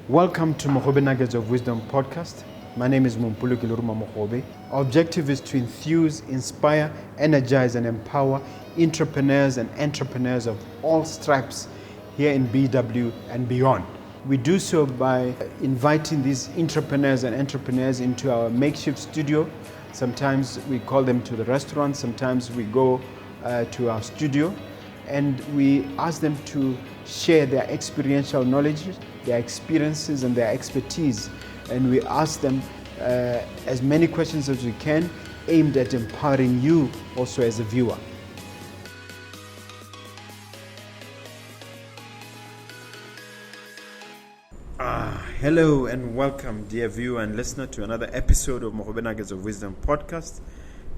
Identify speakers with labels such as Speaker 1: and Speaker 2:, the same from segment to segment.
Speaker 1: Welcome to Mogobe Nuggets of Wisdom podcast. My name is Mompoloki Lerumo Mogobe. Our objective is to enthuse, inspire, energize, and empower entrepreneurs and entrepreneurs of all stripes here in BW and beyond. We do so by inviting these entrepreneurs into our makeshift studio. Sometimes we call them to the restaurant, sometimes we go to our studio, and we ask them to share their experiential knowledge, their experiences and their expertise, and we ask them as many questions as we can, aimed at empowering you also as a viewer. Hello and welcome, dear viewer and listener, to another episode of Mogobe Nuggets of Wisdom podcast.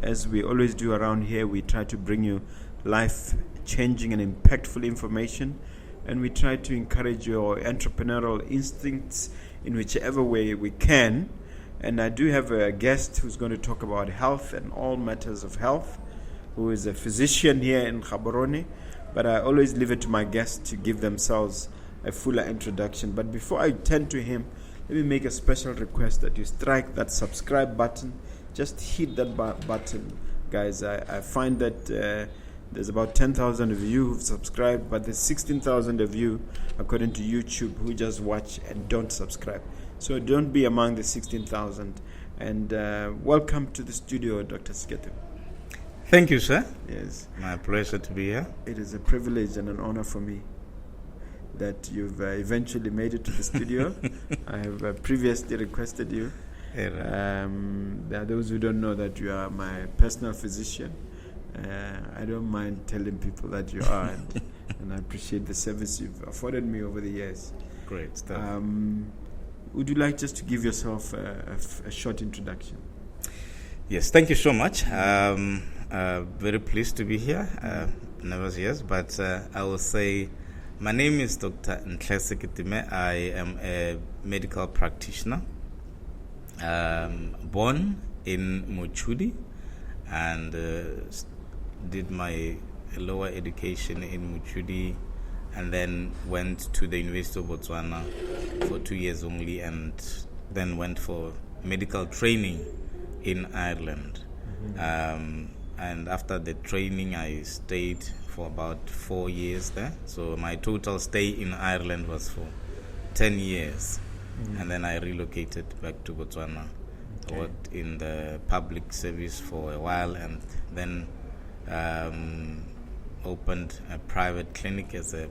Speaker 1: As we always do around here, we try to bring you life-changing and impactful information, and we try to encourage your entrepreneurial instincts in whichever way we can. And I do have a guest who's going to talk about health and all matters of health, who is a physician here in Gaborone, but I always leave it to my guests to give themselves a fuller introduction. But before I turn to him, let me make a special request that you strike that subscribe button. Just hit that button, guys. I find that there's about 10,000 of you who've subscribed, but there's 16,000 of you, according to YouTube, who just watch and don't subscribe. So don't be among the 16,000. And welcome to the studio, Dr. Seketeme.
Speaker 2: Thank you, sir.
Speaker 1: Yes.
Speaker 2: My pleasure to be here.
Speaker 1: It is a privilege and an honor for me that you've eventually made it to the studio. I have previously requested you. There are those who don't know that you are my personal physician. I don't mind telling people that you are, and I appreciate the service you've afforded me over the years.
Speaker 2: Great stuff.
Speaker 1: Would you like just to give yourself a short introduction?
Speaker 2: Yes, thank you so much. Very pleased to be here. Nervous, yes, but I will say my name is Dr. Ntlhe Seketeme. I am a medical practitioner, born in Mochudi, and did my lower education in Mochudi, and then went to the University of Botswana for 2 years only, and then went for medical training in Ireland. And after the training, I stayed for about 4 years there. So my total stay in Ireland was for 10 years. And then I relocated back to Botswana. Okay. Worked in the public service for a while, and then opened a private clinic as a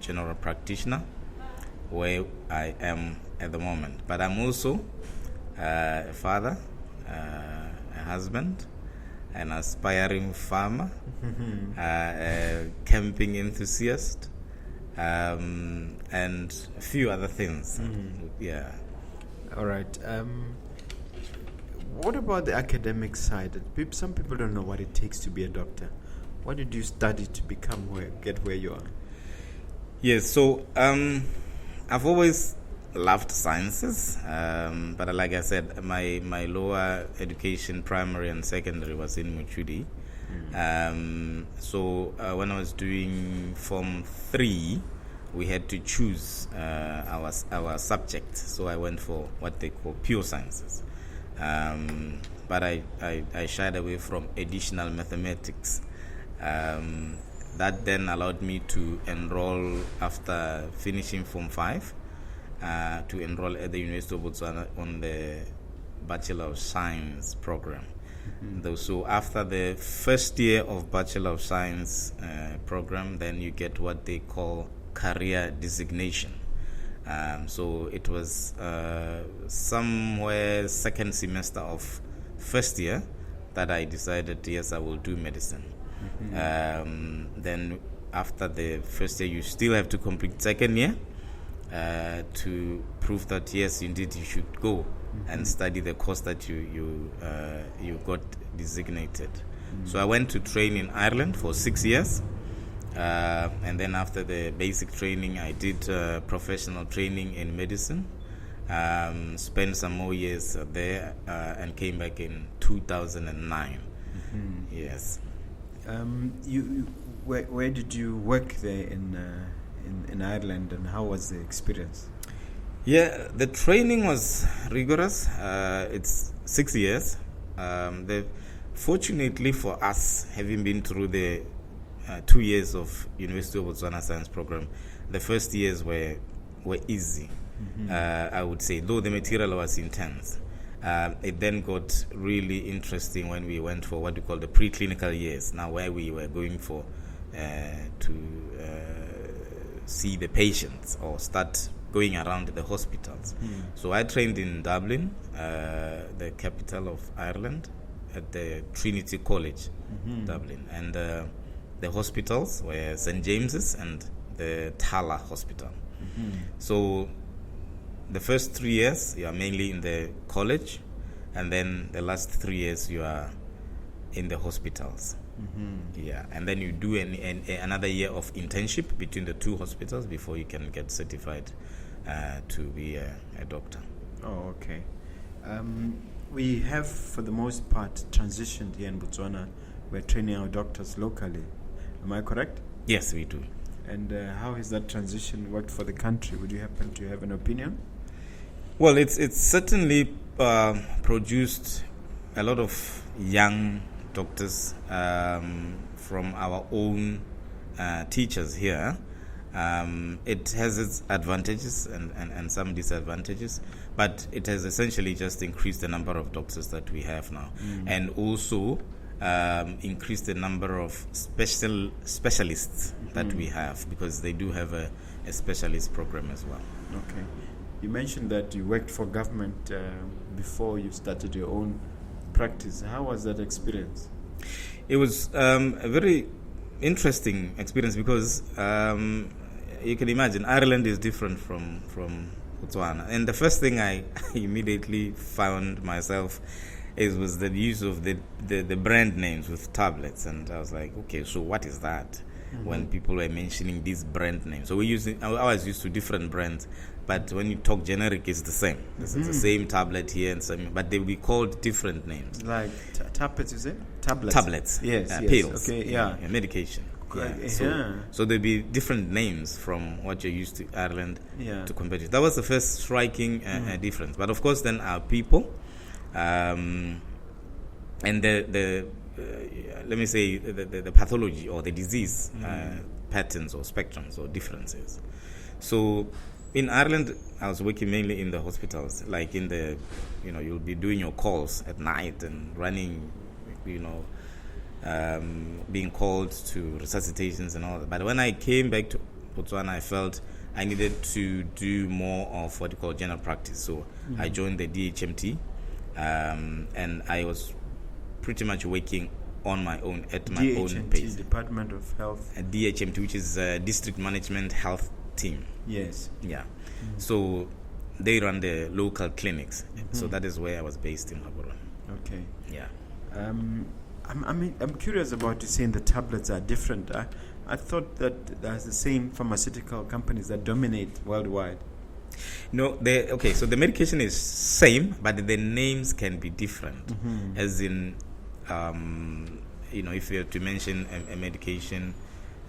Speaker 2: general practitioner, where I am at the moment. But I'm also a father, a husband, an aspiring farmer, a camping enthusiast, and a few other things. Yeah.
Speaker 1: All right. What about the academic side? Some people don't know what it takes to be a doctor. What did you study to get where you are?
Speaker 2: Yes, so I've always loved sciences, but like I said, my lower education, primary and secondary, was in Mochudi. So when I was doing Form 3, we had to choose our subject. So I went for what they call pure sciences. But I shied away from additional mathematics. That then allowed me to enroll after finishing Form 5, to enroll at the University of Botswana on the Bachelor of Science program. So after the first year of Bachelor of Science program, then you get what they call career designation. So it was somewhere second semester of first year that I decided, yes, I will do medicine. Then after the first year, you still have to complete second year to prove that, yes, indeed, you should go and study the course that you got designated. So I went to train in Ireland for 6 years. And then after the basic training, I did professional training in medicine. Spent some more years there, and came back in 2009. Yes.
Speaker 1: Where did you work there in Ireland, and how was the experience?
Speaker 2: Yeah, the training was rigorous. It's 6 years. Fortunately for us, having been through the 2 years of University of Botswana Science Program, the first years were easy. I would say, though the material was intense. It then got really interesting when we went for what we call the preclinical years. Now, where we were going for to see the patients or start going around the hospitals. So I trained in Dublin, the capital of Ireland, at the Trinity College, Dublin, and the hospitals were St. James's and the Tala Hospital. So the first 3 years you are mainly in the college, and then the last 3 years you are in the hospitals. Yeah, and then you do another year of internship between the two hospitals before you can get certified to be a doctor.
Speaker 1: Oh, okay. We have, for the most part, transitioned here in Botswana. We're training our doctors locally. Am I correct?
Speaker 2: Yes, we do.
Speaker 1: And how has that transition worked for the country? Would you happen to have an opinion?
Speaker 2: Well, it's certainly produced a lot of young doctors from our own teachers here. It has its advantages and some disadvantages, but it has essentially just increased the number of doctors that we have now, and also increased the number of specialists that we have, because they do have a specialist program as well.
Speaker 1: Okay. You mentioned that you worked for government before you started your own practice. How was that experience?
Speaker 2: It was a very interesting experience because you can imagine Ireland is different from Botswana, and the first thing I immediately found myself was the use of the brand names with tablets, and I was like, okay, so what is that? When people were mentioning these brand names, so I was used to different brands, but when you talk generic, it's the same. It's the same tablet here, and but they will be called different names.
Speaker 1: Like tablets, you say?
Speaker 2: Tablets.
Speaker 1: Yes.
Speaker 2: Pills.
Speaker 1: Okay. Yeah.
Speaker 2: Medication.
Speaker 1: Yeah.
Speaker 2: So there'll be different names from what you're used to Ireland to compare to. That was the first striking difference. But of course, then our people, and the let me say the pathology or the disease patterns or spectrums or differences. So in Ireland, I was working mainly in the hospitals, like in the, you'll be doing your calls at night and running, being called to resuscitations and all that. But when I came back to Botswana, I felt I needed to do more of what you call general practice. So I joined the DHMT, and I was pretty much working on my own at my own pace.
Speaker 1: Department of Health.
Speaker 2: DHMT, which is District Management Health Team.
Speaker 1: Yes.
Speaker 2: Yeah. So they run the local clinics. So that is where I was based in Gaborone.
Speaker 1: Okay.
Speaker 2: Yeah.
Speaker 1: I'm curious about you saying the tablets are different. I thought that there's the same pharmaceutical companies that dominate worldwide.
Speaker 2: No, so the medication is same, but the names can be different. As in, if you have to mention a medication,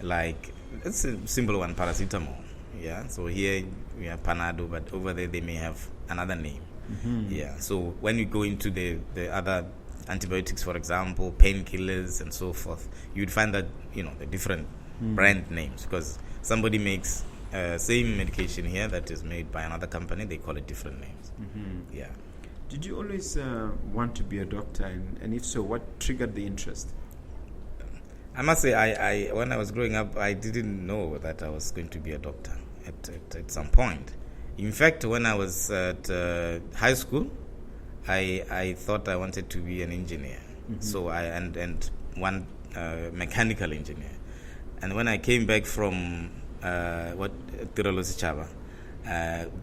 Speaker 2: like, it's a simple one, paracetamol. Yeah, so here we have Panado, but over there they may have another name. Yeah, so when you go into the other antibiotics, for example, painkillers and so forth, you'd find that, the different brand names, because somebody makes same medication here that is made by another company, they call it different names. Yeah.
Speaker 1: Did you always want to be a doctor, and if so, what triggered the interest?
Speaker 2: I must say, I when I was growing up, I didn't know that I was going to be a doctor at some point. In fact, when I was at high school, I thought I wanted to be an engineer. So and one mechanical engineer. And when I came back from Tirolo Sechaba,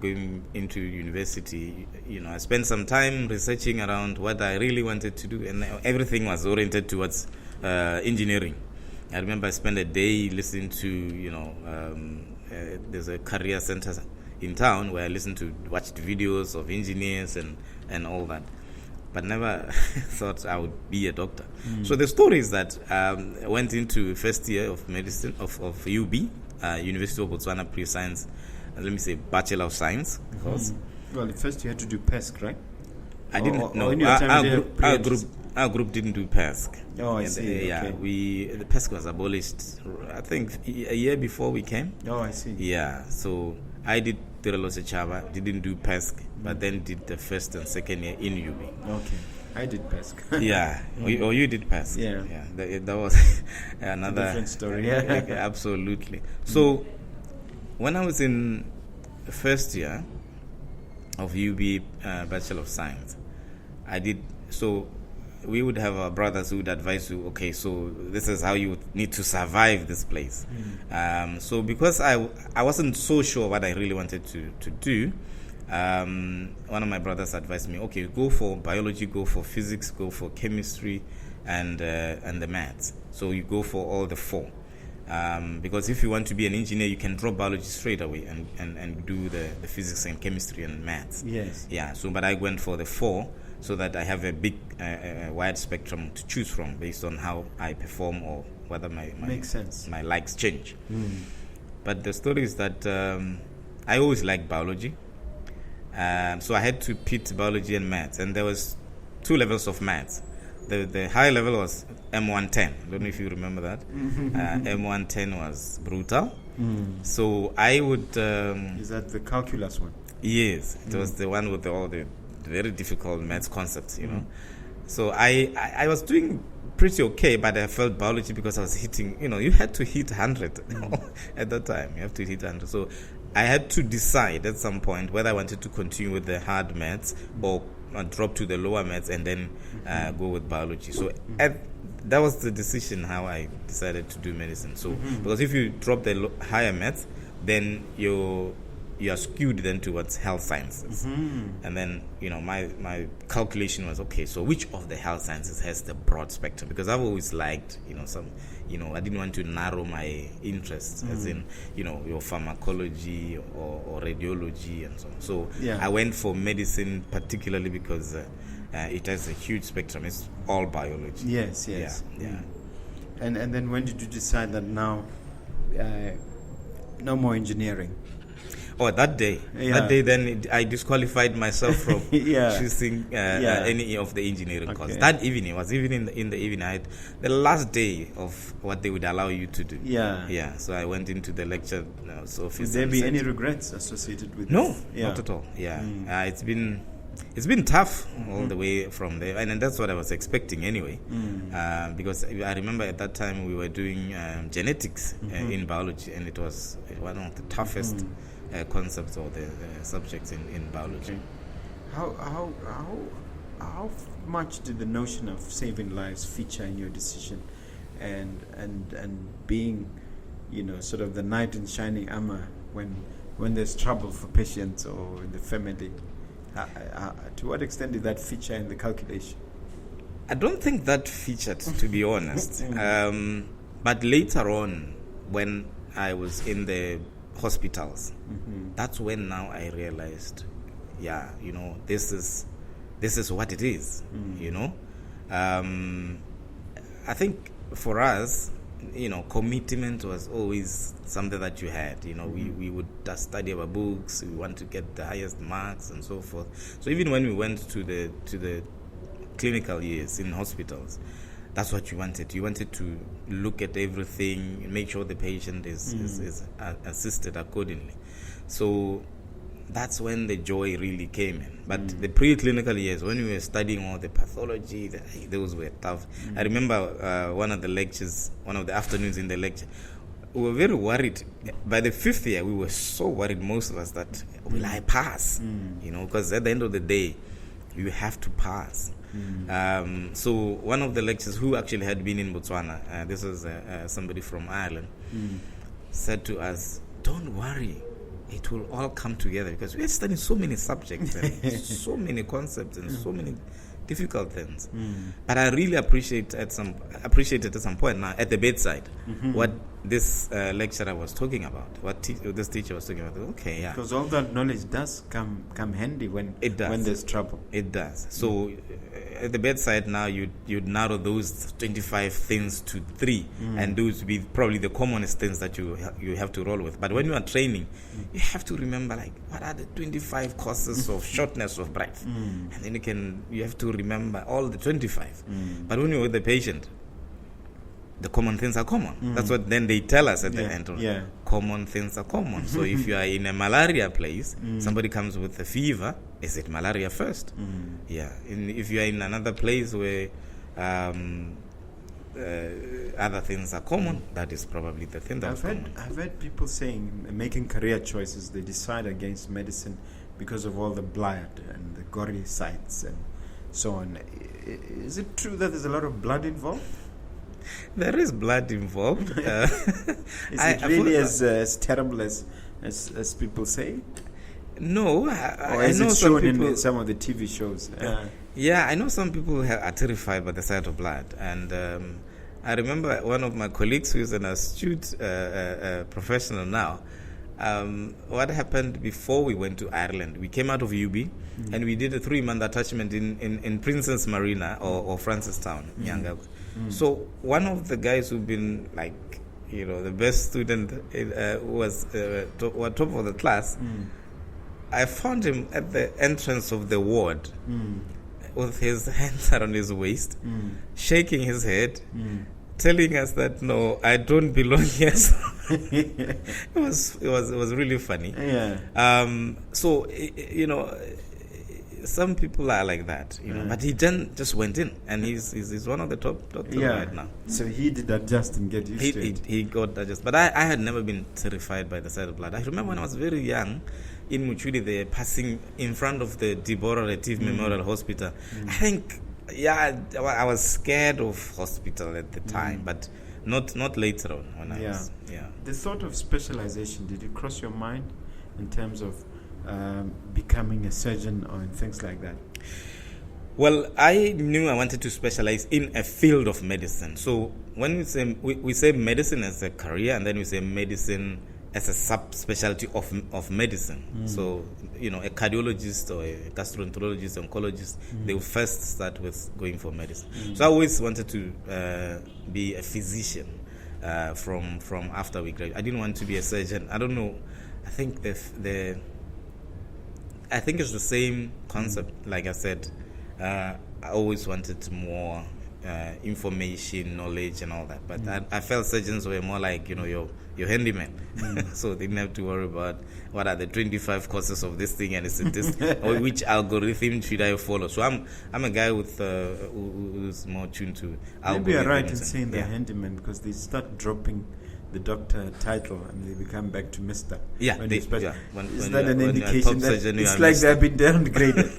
Speaker 2: going into university, I spent some time researching around what I really wanted to do, and everything was oriented towards engineering. I remember I spent a day listening to, there's a career center in town where I watched videos of engineers and all that, but never thought I would be a doctor. So the story is that I went into first year of medicine of UB, University of Botswana Pre-Science let me say, Bachelor of Science course.
Speaker 1: Well, at first you had to do PESC, right?
Speaker 2: I didn't know. Our group didn't do PESC.
Speaker 1: Oh, I see.
Speaker 2: Yeah,
Speaker 1: okay.
Speaker 2: the PESC was abolished, I think, a year before we came.
Speaker 1: Oh, I see.
Speaker 2: Yeah, so I did Tirelo Sechaba, didn't do PESC, but then did the first and second year in UB.
Speaker 1: Okay, I did PESC.
Speaker 2: Yeah, or you did PESC.
Speaker 1: Yeah.
Speaker 2: That was another
Speaker 1: different story. Yeah,
Speaker 2: absolutely. So when I was in first year of UB Bachelor of Science, I did so. We would have our brothers who would advise you, okay, so this is how you need to survive this place. So because I wasn't so sure what I really wanted to do, one of my brothers advised me, okay, go for biology, go for physics, go for chemistry, and the maths. So you go for all the four. Because if you want to be an engineer, you can drop biology straight away and do the physics and chemistry and maths.
Speaker 1: Yes.
Speaker 2: Yeah. So, but I went for the four, so that I have a big, wide spectrum to choose from based on how I perform or whether my
Speaker 1: makes sense.
Speaker 2: My likes change. But the story is that I always liked biology, so I had to pit biology and maths, and there was 2 levels of maths. The high level was M110. I don't know if you remember that. M110 was brutal. So I would.
Speaker 1: Is that the calculus one?
Speaker 2: Yes, it was the one with all the very difficult maths concepts, you know. So I was doing pretty okay, but I felt biology because I was hitting, you had to hit 100 at that time. You have to hit 100. So I had to decide at some point whether I wanted to continue with the hard maths or drop to the lower maths and then go with biology. So that was the decision how I decided to do medicine. So because if you drop the higher maths, then you are skewed then towards health sciences. And then, my calculation was, okay, so which of the health sciences has the broad spectrum? Because I've always liked, I didn't want to narrow my interests, as in, your pharmacology or radiology and so on. So I went for medicine particularly because it has a huge spectrum. It's all biology.
Speaker 1: Yes.
Speaker 2: Yeah.
Speaker 1: And then when did you decide that now, no more engineering?
Speaker 2: Oh, that day. That day, then I disqualified myself from choosing any of the engineering courses. That evening, it was even in the evening. I had the last day of what they would allow you to do. Yeah. So I went into the lecture office.
Speaker 1: Would there be any regrets associated with
Speaker 2: No,
Speaker 1: this?
Speaker 2: not at all. Yeah. It's been tough all the way from there, and that's what I was expecting anyway. Because I remember at that time we were doing genetics in biology, and it was one of the toughest concepts or the subjects in biology.
Speaker 1: How much did the notion of saving lives feature in your decision, and being, sort of the knight in shining armor when there's trouble for patients or in the family? To what extent did that feature in the calculation?
Speaker 2: I don't think that featured, to be honest. But later on, when I was in the hospitals, that's when now I realized, this is what it is. I think for us, commitment was always something that you had. We would just study our books. We want to get the highest marks and so forth. So even when we went to the clinical years in hospitals, that's what you wanted. You wanted to look at everything, make sure the patient is assisted accordingly. So that's when the joy really came in. But the pre-clinical years, when we were studying all the pathology, those were tough. I remember one of the afternoons in the lecture, we were very worried. By the 5th year, we were so worried, most of us, that will I pass? Because at the end of the day, you have to pass. So one of the lecturers who actually had been in Botswana, this was somebody from Ireland, said to us, don't worry, it will all come together, because we are studying so many subjects and so many concepts and so many difficult things. But I really appreciated at some point now at the bedside what this lecturer was talking about, this teacher was talking about. Okay, yeah.
Speaker 1: Because all that knowledge does come handy when there's trouble.
Speaker 2: It does. So at the bedside now, you'd narrow those 25 things to 3, and those would be probably the commonest things that you have to roll with. But when you are training, you have to remember, like, what are the 25 causes of shortness of breath, and then you have to remember all the 25. But when you're with the patient, the common things are common. That's what then they tell us at the end. Common things are common. So if you are in a malaria place, somebody comes with a fever, is it malaria first? Yeah. If you are in another place where other things are common, that is probably the thing that's common.
Speaker 1: I've heard people saying, making career choices, they decide against medicine because of all the blood and the gory sites and so on. Is it true that there's a lot of blood involved?
Speaker 2: There is blood involved.
Speaker 1: Is it really as terrible as people say?
Speaker 2: No,
Speaker 1: I know some people in some of the TV shows.
Speaker 2: Yeah, I know some people are terrified by the sight of blood, and I remember one of my colleagues who is an astute professional now. What happened before we went to Ireland? We came out of UB and we did a 3-month attachment in Princess Marina or Francistown, Nyanga. So one of the guys who've been the best student was top of the class. I found him at the entrance of the ward with his hands around his waist, shaking his head, telling us that no, I don't belong here. It was really funny. So some people are like that, but he just went in, and he's one of the top doctors right now.
Speaker 1: So he did adjust and get used to it.
Speaker 2: He got adjusted, but I had never been terrified by the sight of blood. I remember when I was very young, in Muchudi, they were passing in front of the Deborah Retif Memorial Hospital. I think, I was scared of hospital at the time, but not later on when I was.
Speaker 1: The thought of specialization, did it cross your mind in terms of becoming a surgeon or things like that?
Speaker 2: Well, I knew I wanted to specialize in a field of medicine. So when we say medicine as a career, and then we say medicine as a subspecialty of medicine. So, a cardiologist or a gastroenterologist, oncologist, they will first start with going for medicine. So I always wanted to be a physician from after we graduated. I didn't want to be a surgeon. I don't know. I think I think it's the same concept. Like I said, I always wanted more information, knowledge, and all that. But I felt surgeons were more like, your handyman. So they didn't have to worry about what are the 25 causes of this thing, and is it this, or which algorithm should I follow. So I'm a guy with who's more tuned to algorithms.
Speaker 1: Maybe you're right in saying the handyman, because they start dropping the doctor title and they become back to Mr.
Speaker 2: Yeah,
Speaker 1: is that an indication that it's like they've been downgraded?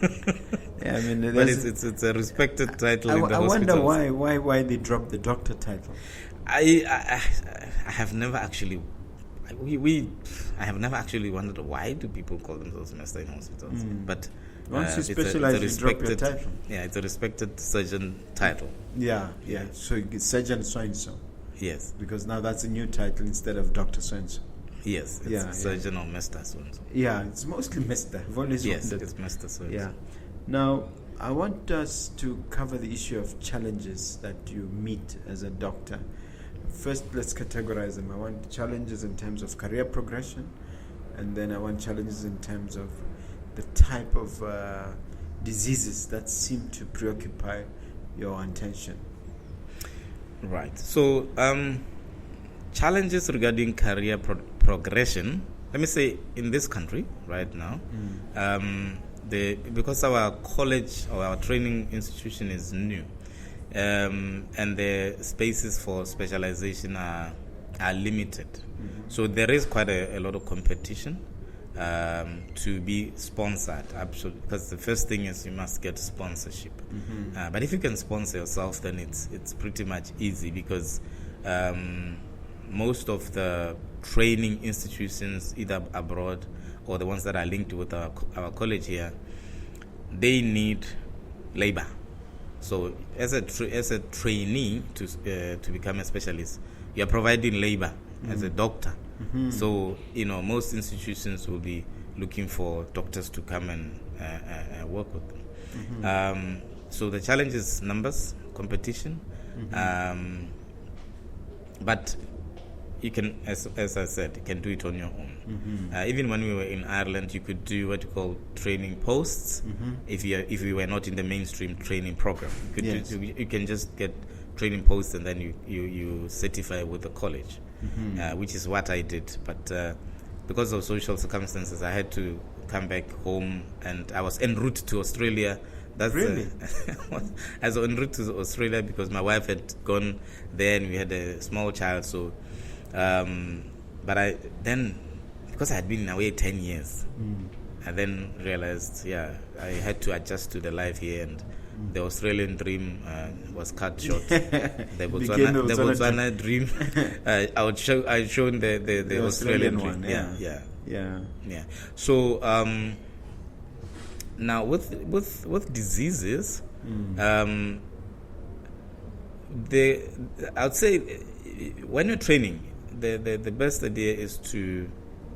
Speaker 2: But it's a respected title in the hospital.
Speaker 1: I wonder why they dropped the doctor title.
Speaker 2: I have never actually I have never actually wondered why do people call themselves Master in hospitals. But
Speaker 1: once you specialize, you drop your title.
Speaker 2: Yeah, it's a respected surgeon title.
Speaker 1: Yeah. So it's Surgeon so and so.
Speaker 2: Yes.
Speaker 1: Because now that's a new title instead of Doctor so and so.
Speaker 2: Yes, it's surgeon or Master so and so.
Speaker 1: Yeah, it's mostly Master. I've always wondered.
Speaker 2: It's Master so and so.
Speaker 1: Yeah. Now, I want us to cover the issue of challenges that you meet as a doctor. First, let's categorize them. I want challenges in terms of career progression, and then I want challenges in terms of the type of diseases that seem to preoccupy your attention.
Speaker 2: Right. So, challenges regarding career progression, let me say, in this country right now, because our college or our training institution is new, and the spaces for specialization are limited. So there is quite a lot of competition to be sponsored, absolutely. Because the first thing is you must get sponsorship. But if you can sponsor yourself, then it's pretty much easy, because most of the training institutions, either abroad or the ones that are linked with our college here, they need labor. So as a trainee to become a specialist, you are providing labor as a doctor. So, most institutions will be looking for doctors to come and work with them. So the challenge is numbers, competition. But you can, as I said, you can do it on your own. Even when we were in Ireland, you could do what you call training posts. If you were not in the mainstream training program, you can just get training posts, and then you certify with the college, which is what I did. But because of social circumstances, I had to come back home, and I was en route to Australia. That's
Speaker 1: really?
Speaker 2: I was en route to Australia because my wife had gone there, and we had a small child. So, but I then, because I had been away 10 years, I then realized, I had to adjust to the life here, and the Australian dream was cut short. The Botswana dream, I shown the Australian
Speaker 1: one.
Speaker 2: Dream. Yeah. So now with diseases, I would say when you're training, the best idea is to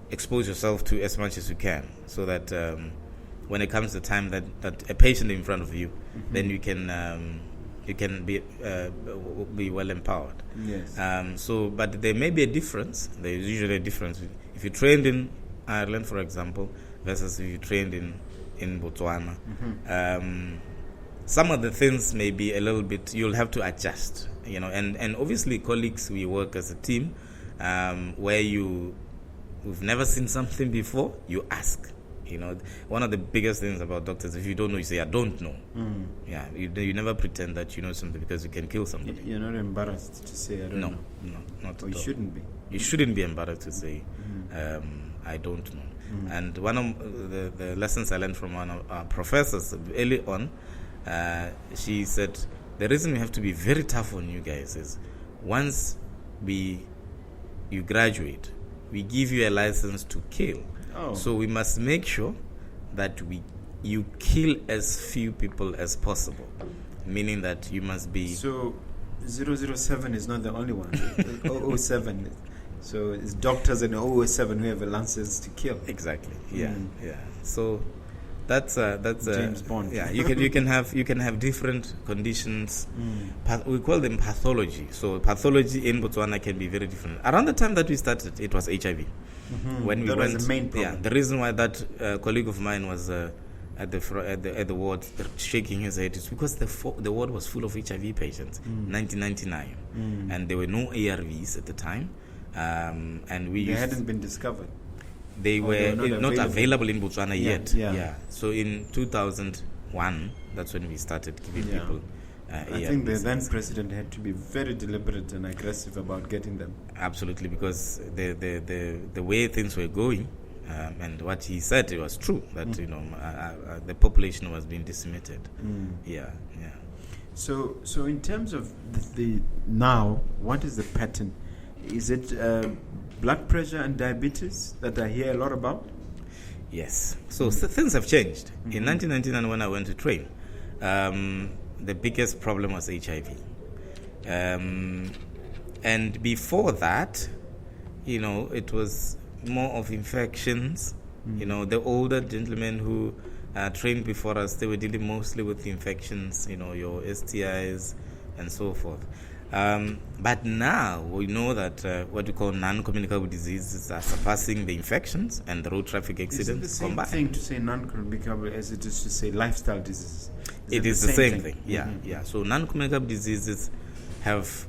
Speaker 2: expose yourself to as much as you can, so that when it comes to time that a patient in front of you, then you can be well empowered.
Speaker 1: Yes.
Speaker 2: But there may be a difference. There is usually a difference if you trained in Ireland, for example, versus if you trained in Botswana. Some of the things may be a little bit, you'll have to adjust, and obviously colleagues, we work as a team, where we've never seen something before, you ask. One of the biggest things about doctors, if you don't know, you say, I don't know. Yeah, you never pretend that you know something, because you can kill somebody.
Speaker 1: You're not embarrassed to say, I don't know.
Speaker 2: No, not at all.
Speaker 1: You shouldn't be.
Speaker 2: You shouldn't be embarrassed to say, I don't know. And one of the lessons I learned from one of our professors early on, she said, the reason we have to be very tough on you guys is, once you graduate, we give you a license to kill. So we must make sure that you kill as few people as possible, meaning that you must be...
Speaker 1: So 007 is not the only one. 007. So it's doctors in 007 who have a license to kill.
Speaker 2: Exactly. Yeah. So that's
Speaker 1: James Bond.
Speaker 2: Yeah, you can have different conditions. We call them pathology. So pathology in Botswana can be very different. Around the time that we started, it was HIV. When we went,
Speaker 1: was the main problem.
Speaker 2: Yeah, the reason why that colleague of mine was at the ward shaking his head is because the ward was full of HIV patients. 1999, and there were no ARVs at the time, and they
Speaker 1: hadn't been discovered.
Speaker 2: They were not available in Botswana yet.
Speaker 1: Yeah.
Speaker 2: So in 2001, that's when we started giving people.
Speaker 1: I think the then president had to be very deliberate and aggressive about getting them.
Speaker 2: Absolutely, because the way things were going, and what he said, it was true that the population was being decimated. Yeah.
Speaker 1: So in terms of the now, what is the pattern? Is it blood pressure and diabetes that I hear a lot about?
Speaker 2: Yes. So things have changed. In 1999, when I went to train, the biggest problem was HIV. And before that, it was more of infections. The older gentlemen who trained before us, they were dealing mostly with infections, your STIs and so forth. But now we know that what we call non-communicable diseases are surpassing the infections and the road traffic accidents.
Speaker 1: Is it the same thing to say non-communicable as it is to say lifestyle diseases?
Speaker 2: It is the same thing. Yeah. So non-communicable diseases have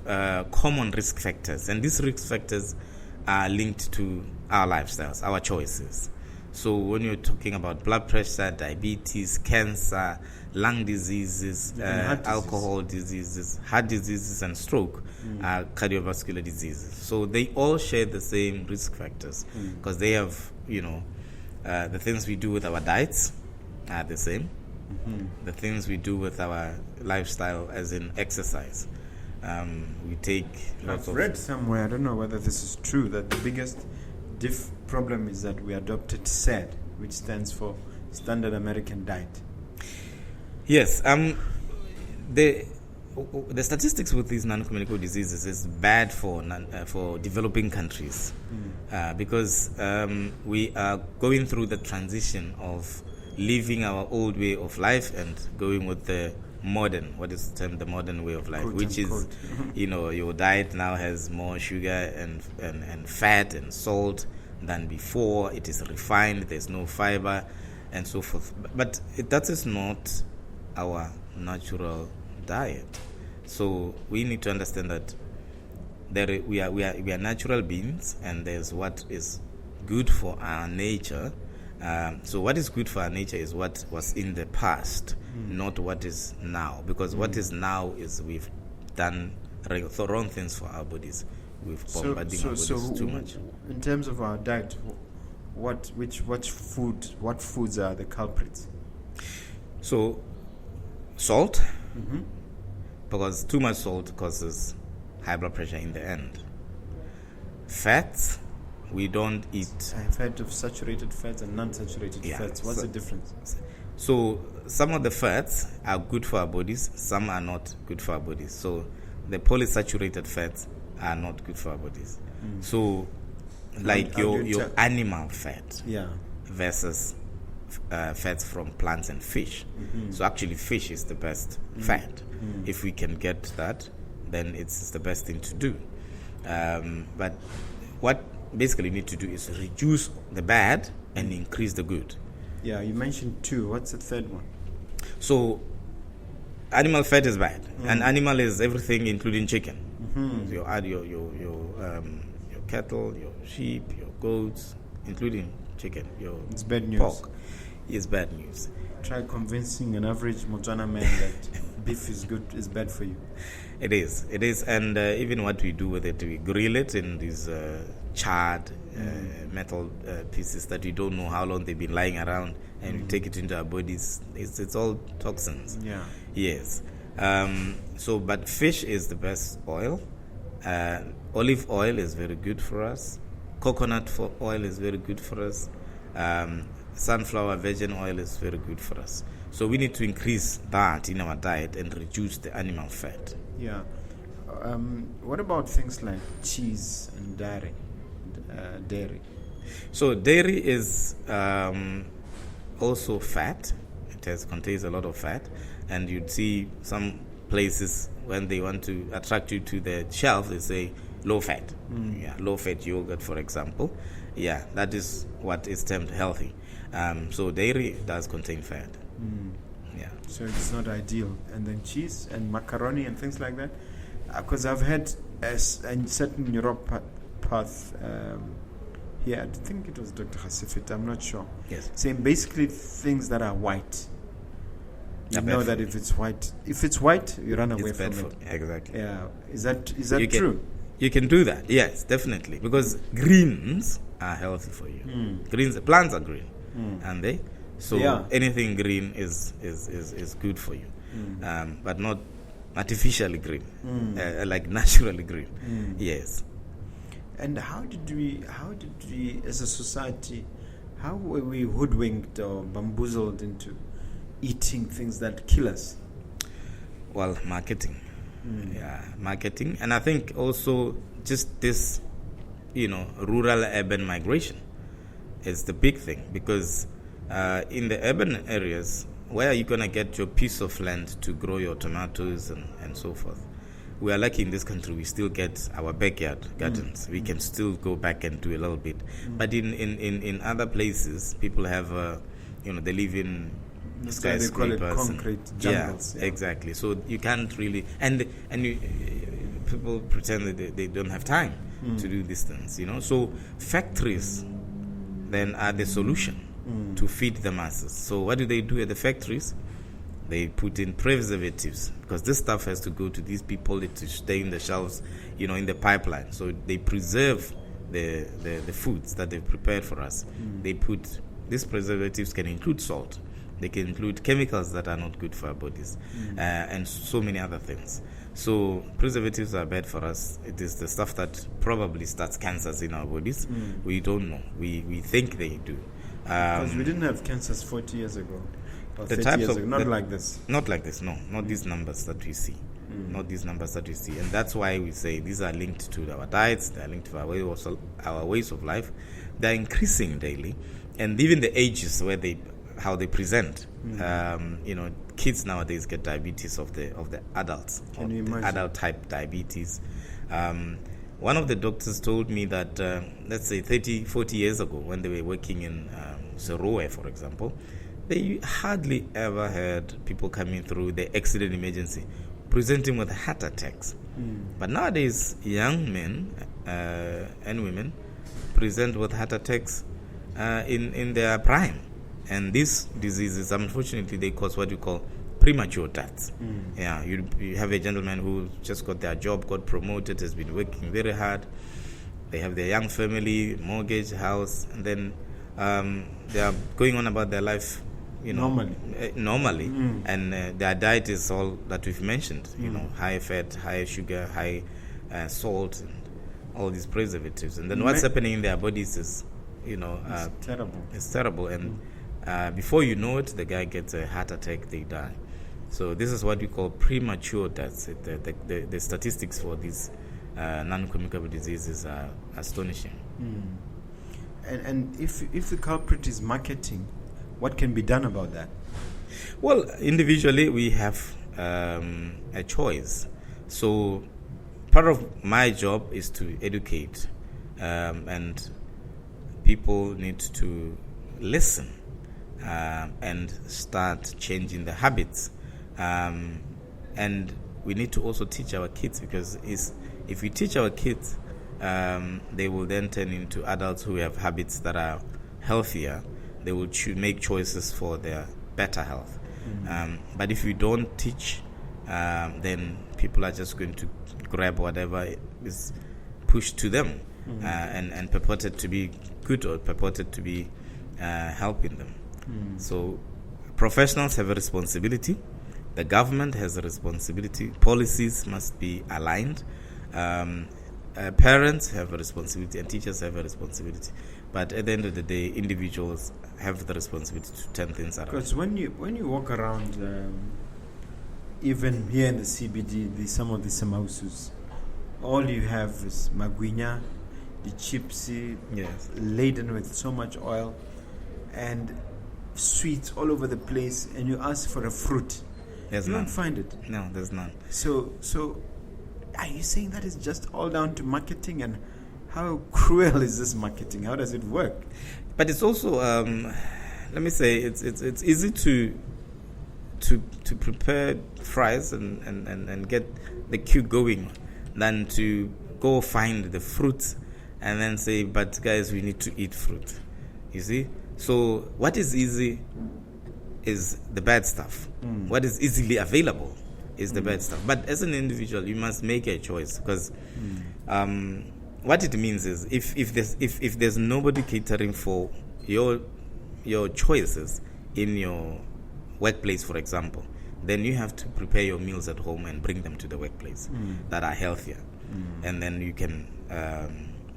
Speaker 2: common risk factors, and these risk factors are linked to our lifestyles, our choices. So when you're talking about blood pressure, diabetes, cancer, lung diseases, alcohol diseases, heart diseases, and stroke are cardiovascular diseases. So they all share the same risk factors because they have, the things we do with our diets are the same. The things we do with our lifestyle, as in exercise. We take lots
Speaker 1: I've read somewhere, I don't know whether this is true, that the biggest problem is that we adopted SAD, which stands for Standard American Diet.
Speaker 2: Yes. the statistics with these non-communicable diseases is bad for for developing countries because we are going through the transition of leaving our old way of life and going with the modern, what is termed the modern way of life,
Speaker 1: Quote
Speaker 2: which
Speaker 1: unquote.
Speaker 2: is, your diet now has more sugar and fat and salt than before. It is refined, there's no fiber and so forth. But that is not our natural diet. So we need to understand that we are natural beings, and there's what is good for our nature. So what is good for our nature is what was in the past, not what is now. Because what is now is we've done wrong things for our bodies. We've bombarded our bodies too much.
Speaker 1: In terms of our diet, what foods are the culprits?
Speaker 2: So salt, because too much salt causes high blood pressure in the end. Fats, we don't eat.
Speaker 1: I've heard of saturated fats and non-saturated fats. What's the difference?
Speaker 2: So some of the fats are good for our bodies, some are not good for our bodies. So the polysaturated fats are not good for our bodies. So like your animal fat versus fats from plants and fish. So actually fish is the best fat. If we can get that, then it's the best thing to do. But what basically you need to do is reduce the bad and increase the good.
Speaker 1: Yeah, you mentioned two. What's the third one?
Speaker 2: So animal fat is bad, and animal is everything including chicken. So you add your cattle, your sheep, your goats, including chicken,
Speaker 1: it's bad news.
Speaker 2: Pork. It's bad news.
Speaker 1: Try convincing an average Motswana man that beef is bad for you.
Speaker 2: It is, and even what we do with it, we grill it in these charred metal pieces that we don't know how long they've been lying around, and we take it into our bodies. It's all toxins.
Speaker 1: Yeah.
Speaker 2: Yes. But fish is the best oil. Olive oil is very good for us. Coconut oil is very good for us. Sunflower virgin oil is very good for us. So we need to increase that in our diet and reduce the animal fat.
Speaker 1: Yeah. What about things like cheese and dairy?
Speaker 2: So dairy is also fat. It contains a lot of fat, and you'd see some places when they want to attract you to the shelf, they say low fat. Low fat yogurt, for example. Yeah, that is what is termed healthy. So dairy does contain fat. Yeah.
Speaker 1: So it's not ideal. And then cheese and macaroni and things like that. Because I've had a certain neuropath here. I think it was Dr. Seketeme. I'm not sure.
Speaker 2: Yes.
Speaker 1: Saying basically things that are white. You know that if it's white, you run away from it.
Speaker 2: Exactly.
Speaker 1: Yeah. Is that true?
Speaker 2: You can do that. Yes, definitely. Because greens are healthy for you. Plants are green, aren't they? So anything green is good for you, but not artificially green, like naturally green. Yes.
Speaker 1: And how did we, as a society, how were we hoodwinked or bamboozled into eating things that kill us?
Speaker 2: Well, marketing. Marketing. And I think also just this, rural-urban migration is the big thing, because in the urban areas, where are you going to get your piece of land to grow your tomatoes and so forth? We are lucky in this country, we still get our backyard gardens. We can still go back and do a little bit. But in other places, people have, they live in skyscrapers.
Speaker 1: They call it concrete jungles.
Speaker 2: Yeah, exactly. So you can't really, and people pretend that they don't have time to do these things, So factories then are the solution to feed the masses. So what do they do at the factories? They put in preservatives, because this stuff has to go to these people to stay in the shelves, in the pipeline. So they preserve the foods that they've prepared for us. They put, these preservatives can include salt. They can include chemicals that are not good for our bodies, and so many other things. So preservatives are bad for us. It is the stuff that probably starts cancers in our bodies. We don't know. We think they do.
Speaker 1: Because we didn't have cancers 40 years ago. Or 30 years ago. Not like this.
Speaker 2: Not like this, no. Not these numbers that we see. not these numbers that you see. And that's why we say these are linked to our diets, they are linked to our ways of life. They're increasing daily, and even the ages how they present. Kids nowadays get diabetes of the adults, adult type diabetes. One of the doctors told me that, let's say 30, 40 years ago, when they were working in Lerumo, for example, they hardly ever had people coming through the accident emergency presenting with heart attacks. But nowadays, young men and women present with heart attacks in their prime. And these diseases, unfortunately, they cause what you call premature deaths. Yeah, you have a gentleman who just got their job, got promoted, has been working very hard. They have their young family, mortgage, house, and then they are going on about their life, normally. And their diet is all that we've mentioned. High fat, high sugar, high salt, and all these preservatives. And then what's happening in their bodies is,
Speaker 1: it's terrible.
Speaker 2: It's terrible, and before you know it, the guy gets a heart attack, they die. So this is what we call premature deaths. The statistics for these non-communicable diseases are astonishing.
Speaker 1: And if the culprit is marketing, what can be done about that?
Speaker 2: Well, individually we have a choice. So part of my job is to educate, and people need to listen and start changing the habits. And we need to also teach our kids, because if we teach our kids, they will then turn into adults who have habits that are healthier. They will make choices for their better health. But if we don't teach, then people are just going to grab whatever is pushed to them, and purported to be good or purported to be helping them. So professionals have a responsibility. The government has a responsibility. Policies must be aligned. Parents have a responsibility, and teachers have a responsibility. But at the end of the day, individuals have the responsibility to turn things around.
Speaker 1: Because when you walk around, even here in the CBD, some of the samausus, all you have is magwinya, the chipsy, laden with so much oil, and sweets all over the place. And you ask for a fruit, you don't find it.
Speaker 2: No, there's none.
Speaker 1: So are you saying that is just all down to marketing? And how cruel is this marketing? How does it work?
Speaker 2: But it's also, let me say, it's easy to prepare fries and get the queue going than to go find the fruit and then say, but guys, we need to eat fruit. You see? So what is easy is the bad stuff. What is easily available is the bad stuff. But as an individual, you must make a choice, because what it means is if there's nobody catering for your choices in your workplace, for example, then you have to prepare your meals at home and bring them to the workplace that are healthier, and then you can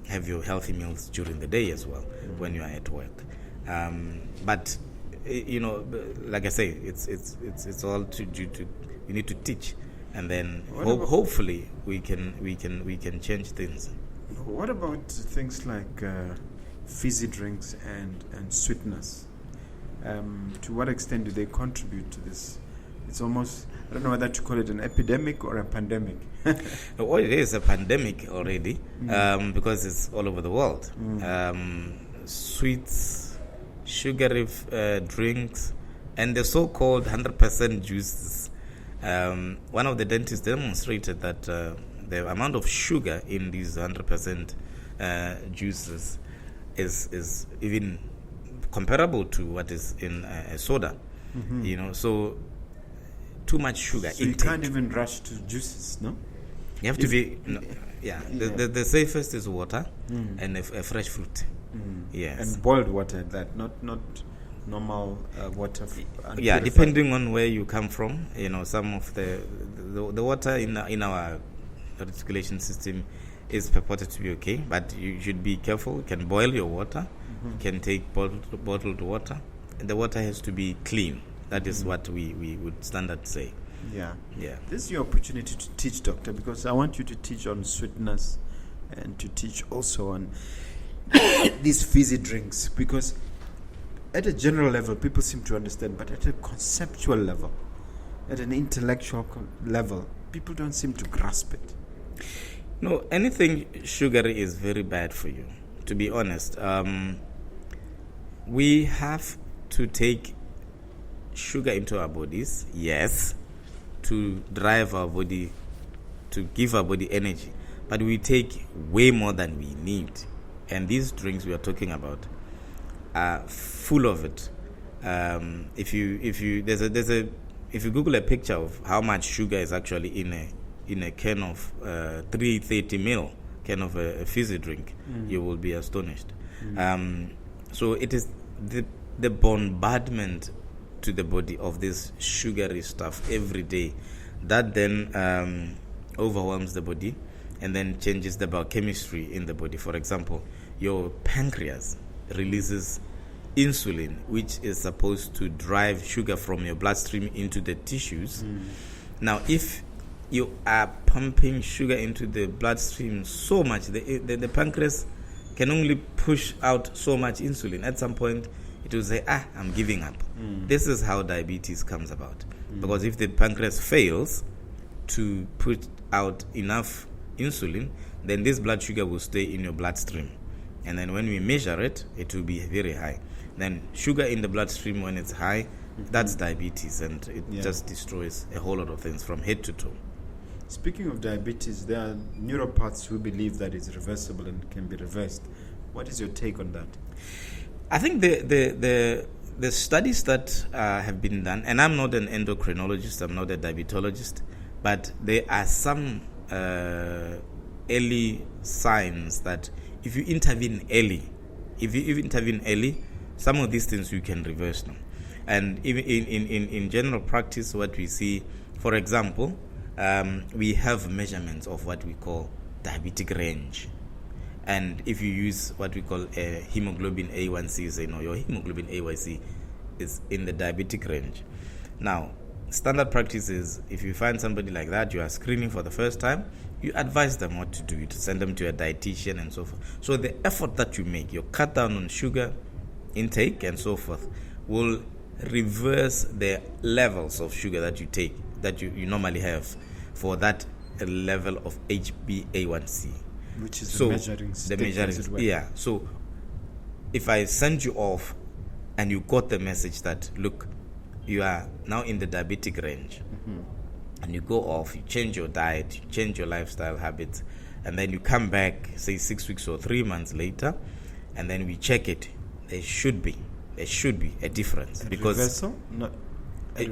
Speaker 2: have your healthy meals during the day as well when you are at work. But like I say, it's all due to you need to teach, and then hopefully we can change things.
Speaker 1: What about things like fizzy drinks and sweetness? To what extent do they contribute to this? It's almost, I don't know whether to call it an epidemic or a pandemic.
Speaker 2: Well, it is a pandemic already, because it's all over the world. Sweets, sugary drinks, and the so-called 100% juices. One of the dentists demonstrated that the amount of sugar in these 100% juices is even comparable to what is in a soda. So too much sugar.
Speaker 1: So you can't even rush to juices, no?
Speaker 2: You have to be, the safest is water and a fresh fruit. Yes. And
Speaker 1: boiled water, not normal water.
Speaker 2: Depending on where you come from, some of the water in our reticulation system is purported to be okay, but you should be careful. You can boil your water, you can take bottled water, and the water has to be clean. That is what we would standard say.
Speaker 1: Yeah.
Speaker 2: Yeah.
Speaker 1: This is your opportunity to teach, doctor, because I want you to teach on sweetness and to teach also on these fizzy drinks, because at a general level people seem to understand, but at a conceptual level, at an intellectual level, people don't seem to grasp it.
Speaker 2: No, anything sugary is very bad for you, to be honest. We have to take sugar into our bodies, yes, to drive our body, to give our body energy, but we take way more than we need. And these drinks we are talking about are full of it. If you Google a picture of how much sugar is actually in a can of 330 ml can of a fizzy drink, you will be astonished. So it is the bombardment to the body of this sugary stuff every day that then overwhelms the body and then changes the biochemistry in the body. For example, your pancreas releases insulin, which is supposed to drive sugar from your bloodstream into the tissues. Now, if you are pumping sugar into the bloodstream so much, the pancreas can only push out so much insulin. At some point, it will say, I'm giving up. This is how diabetes comes about. Because if the pancreas fails to put out enough insulin, then this blood sugar will stay in your bloodstream. And then when we measure it, it will be very high. Then sugar in the bloodstream, when it's high, that's diabetes, and it just destroys a whole lot of things from head to toe.
Speaker 1: Speaking of diabetes, there are neuropaths who believe that it's reversible and can be reversed. What is your take on that?
Speaker 2: I think the studies that have been done, and I'm not an endocrinologist, I'm not a diabetologist, but there are some early signs that if you intervene early, some of these things you can reverse them. And even in general practice, what we see, for example, we have measurements of what we call diabetic range. And if you use what we call a hemoglobin A1C, say, your hemoglobin A1C is in the diabetic range. Now, standard practice is if you find somebody like that, you are screening for the first time, you advise them what to do. You send them to a dietitian and so forth. So the effort that you make, your cut down on sugar intake and so forth, will reverse the levels of sugar that you take, that you normally have for that level of HbA1c.
Speaker 1: Which is
Speaker 2: so
Speaker 1: the measuring.
Speaker 2: Yeah. So if I send you off and you got the message that, look, you are now in the diabetic range, and you go off, you change your diet, you change your lifestyle habits, and then you come back, say 6 weeks or 3 months later, and then we check it, there should be a difference. Because
Speaker 1: reversal? Not a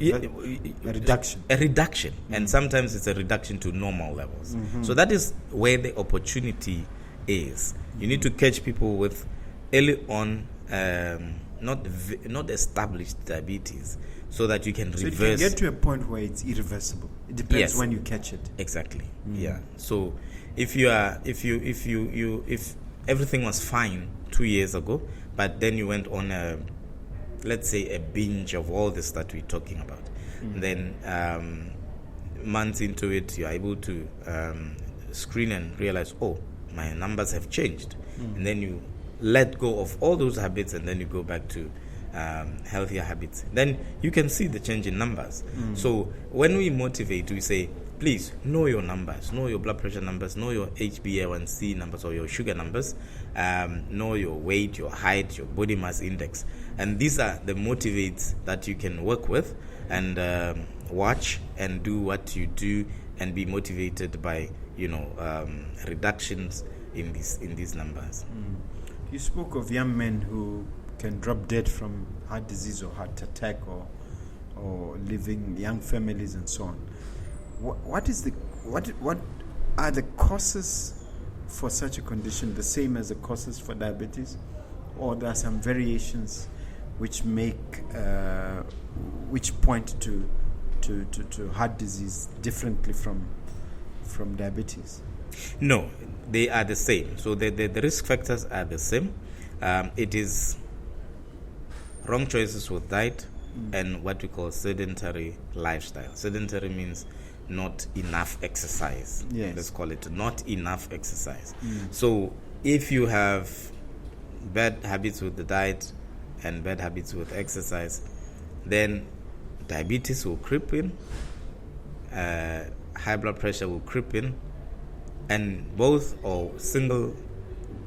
Speaker 1: reduction.
Speaker 2: A reduction. And sometimes it's a reduction to normal levels. So that is where the opportunity is. You need to catch people with early on, not established diabetes, so that you can reverse.
Speaker 1: So you can get to a point where it's irreversible. It depends when you catch it.
Speaker 2: Exactly. Yeah. So if everything was fine 2 years ago, but then you went on let's say a binge of all this that we're talking about, then months into it, you're able to screen and realize, my numbers have changed, and then you let go of all those habits, and then you go back to healthier habits. Then you can see the change in numbers. So when we motivate, we say, please know your numbers, know your blood pressure numbers, know your HbA1c numbers or your sugar numbers, know your weight, your height, your body mass index. And these are the motivates that you can work with and watch and do what you do and be motivated by, reductions in these numbers.
Speaker 1: You spoke of young men who can drop dead from heart disease or heart attack or living young families and so on. What are the causes for such a condition the same as the causes for diabetes, or there are some variations which point to heart disease differently from diabetes?
Speaker 2: No, they are the same. So the risk factors are the same. It is wrong choices with diet, and what we call sedentary lifestyle. Sedentary means not enough exercise.
Speaker 1: Yes.
Speaker 2: Let's call it not enough exercise. So if you have bad habits with the diet and bad habits with exercise, then diabetes will creep in, high blood pressure will creep in, and both or single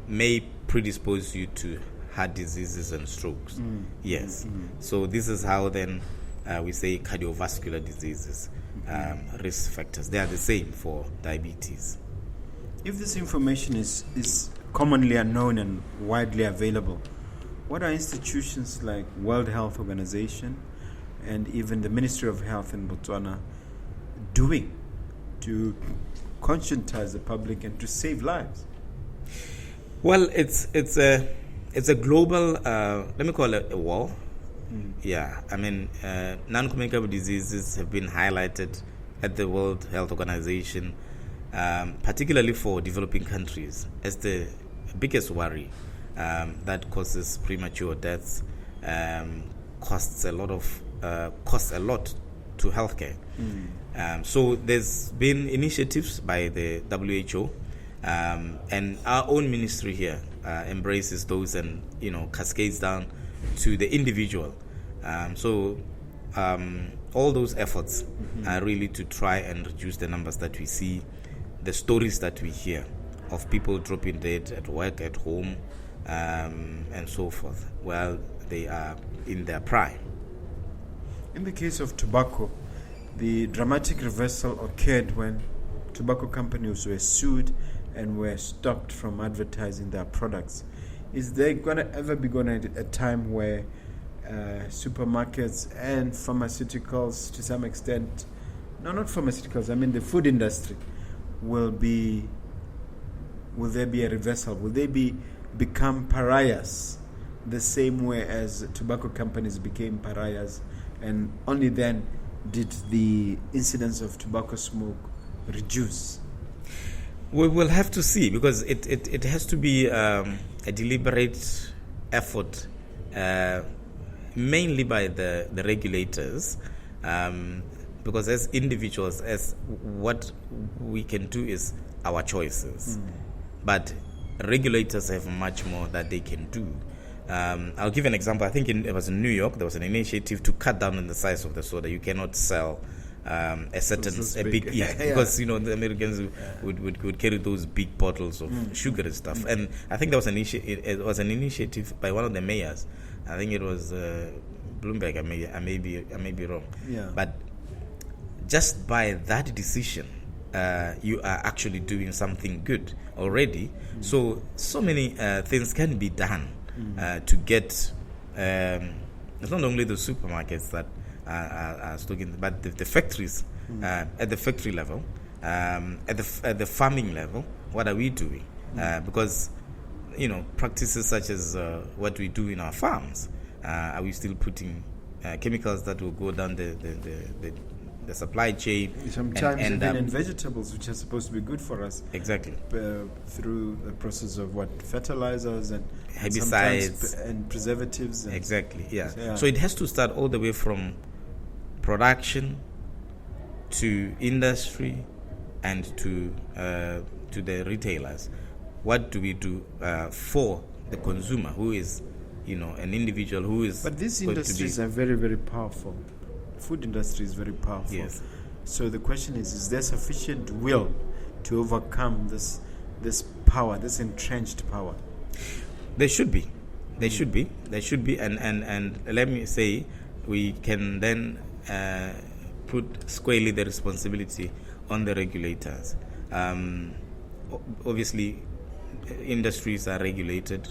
Speaker 2: may predispose you to heart diseases and strokes. Yes. So this is how then we say cardiovascular diseases, risk factors. They are the same for diabetes.
Speaker 1: If this information is commonly unknown and widely available, what are institutions like World Health Organization and even the Ministry of Health in Botswana doing to conscientize the public and to save lives?
Speaker 2: Well, it's a global, let me call it a war. Yeah, I mean, non-communicable diseases have been highlighted at the World Health Organization, particularly for developing countries, as the biggest worry that causes premature deaths, costs a lot to healthcare. So there's been initiatives by the WHO, and our own ministry here embraces those and cascades down to the individual. So all those efforts are really to try and reduce the numbers that we see, the stories that we hear of people dropping dead at work, at home, and so forth, while they are in their prime.
Speaker 1: In the case of tobacco, the dramatic reversal occurred when tobacco companies were sued and were stopped from advertising their products. Is there ever going to be a time where supermarkets and pharmaceuticals, to some extent, not pharmaceuticals, I mean the food industry, will there be a reversal? Will they become pariahs the same way as tobacco companies became pariahs, and only then did the incidence of tobacco smoke reduce?
Speaker 2: We will have to see, because it has to be a deliberate effort, mainly by the regulators, because as individuals, as what we can do is our choices, but regulators have much more that they can do. I'll give an example. I think it was in New York. There was an initiative to cut down on the size of the soda. You cannot sell a certain big because the Americans would carry those big bottles of sugar and stuff. And I think there was it was an initiative by one of the mayors. I think it was Bloomberg. I may be wrong.
Speaker 1: Yeah.
Speaker 2: But just by that decision, you are actually doing something good already. So many things can be done to get. It's not only the supermarkets that are stocking, but the factories at the factory level, at the farming level. What are we doing? Because practices such as what we do in our farms, are we still putting chemicals that will go down the supply chain?
Speaker 1: Sometimes even in vegetables, which are supposed to be good for us.
Speaker 2: Exactly.
Speaker 1: Through the process of fertilizers and
Speaker 2: herbicides
Speaker 1: and preservatives.
Speaker 2: Exactly. Yeah. So it has to start all the way from production to industry and to the retailers. What do we do for the consumer, who is an individual who is?
Speaker 1: But these industries are very, very powerful. Food industry is very powerful.
Speaker 2: Yes.
Speaker 1: So the question is there sufficient will to overcome this power, this entrenched power?
Speaker 2: There should be. And let me say, we can then put squarely the responsibility on the regulators. Obviously, industries are regulated.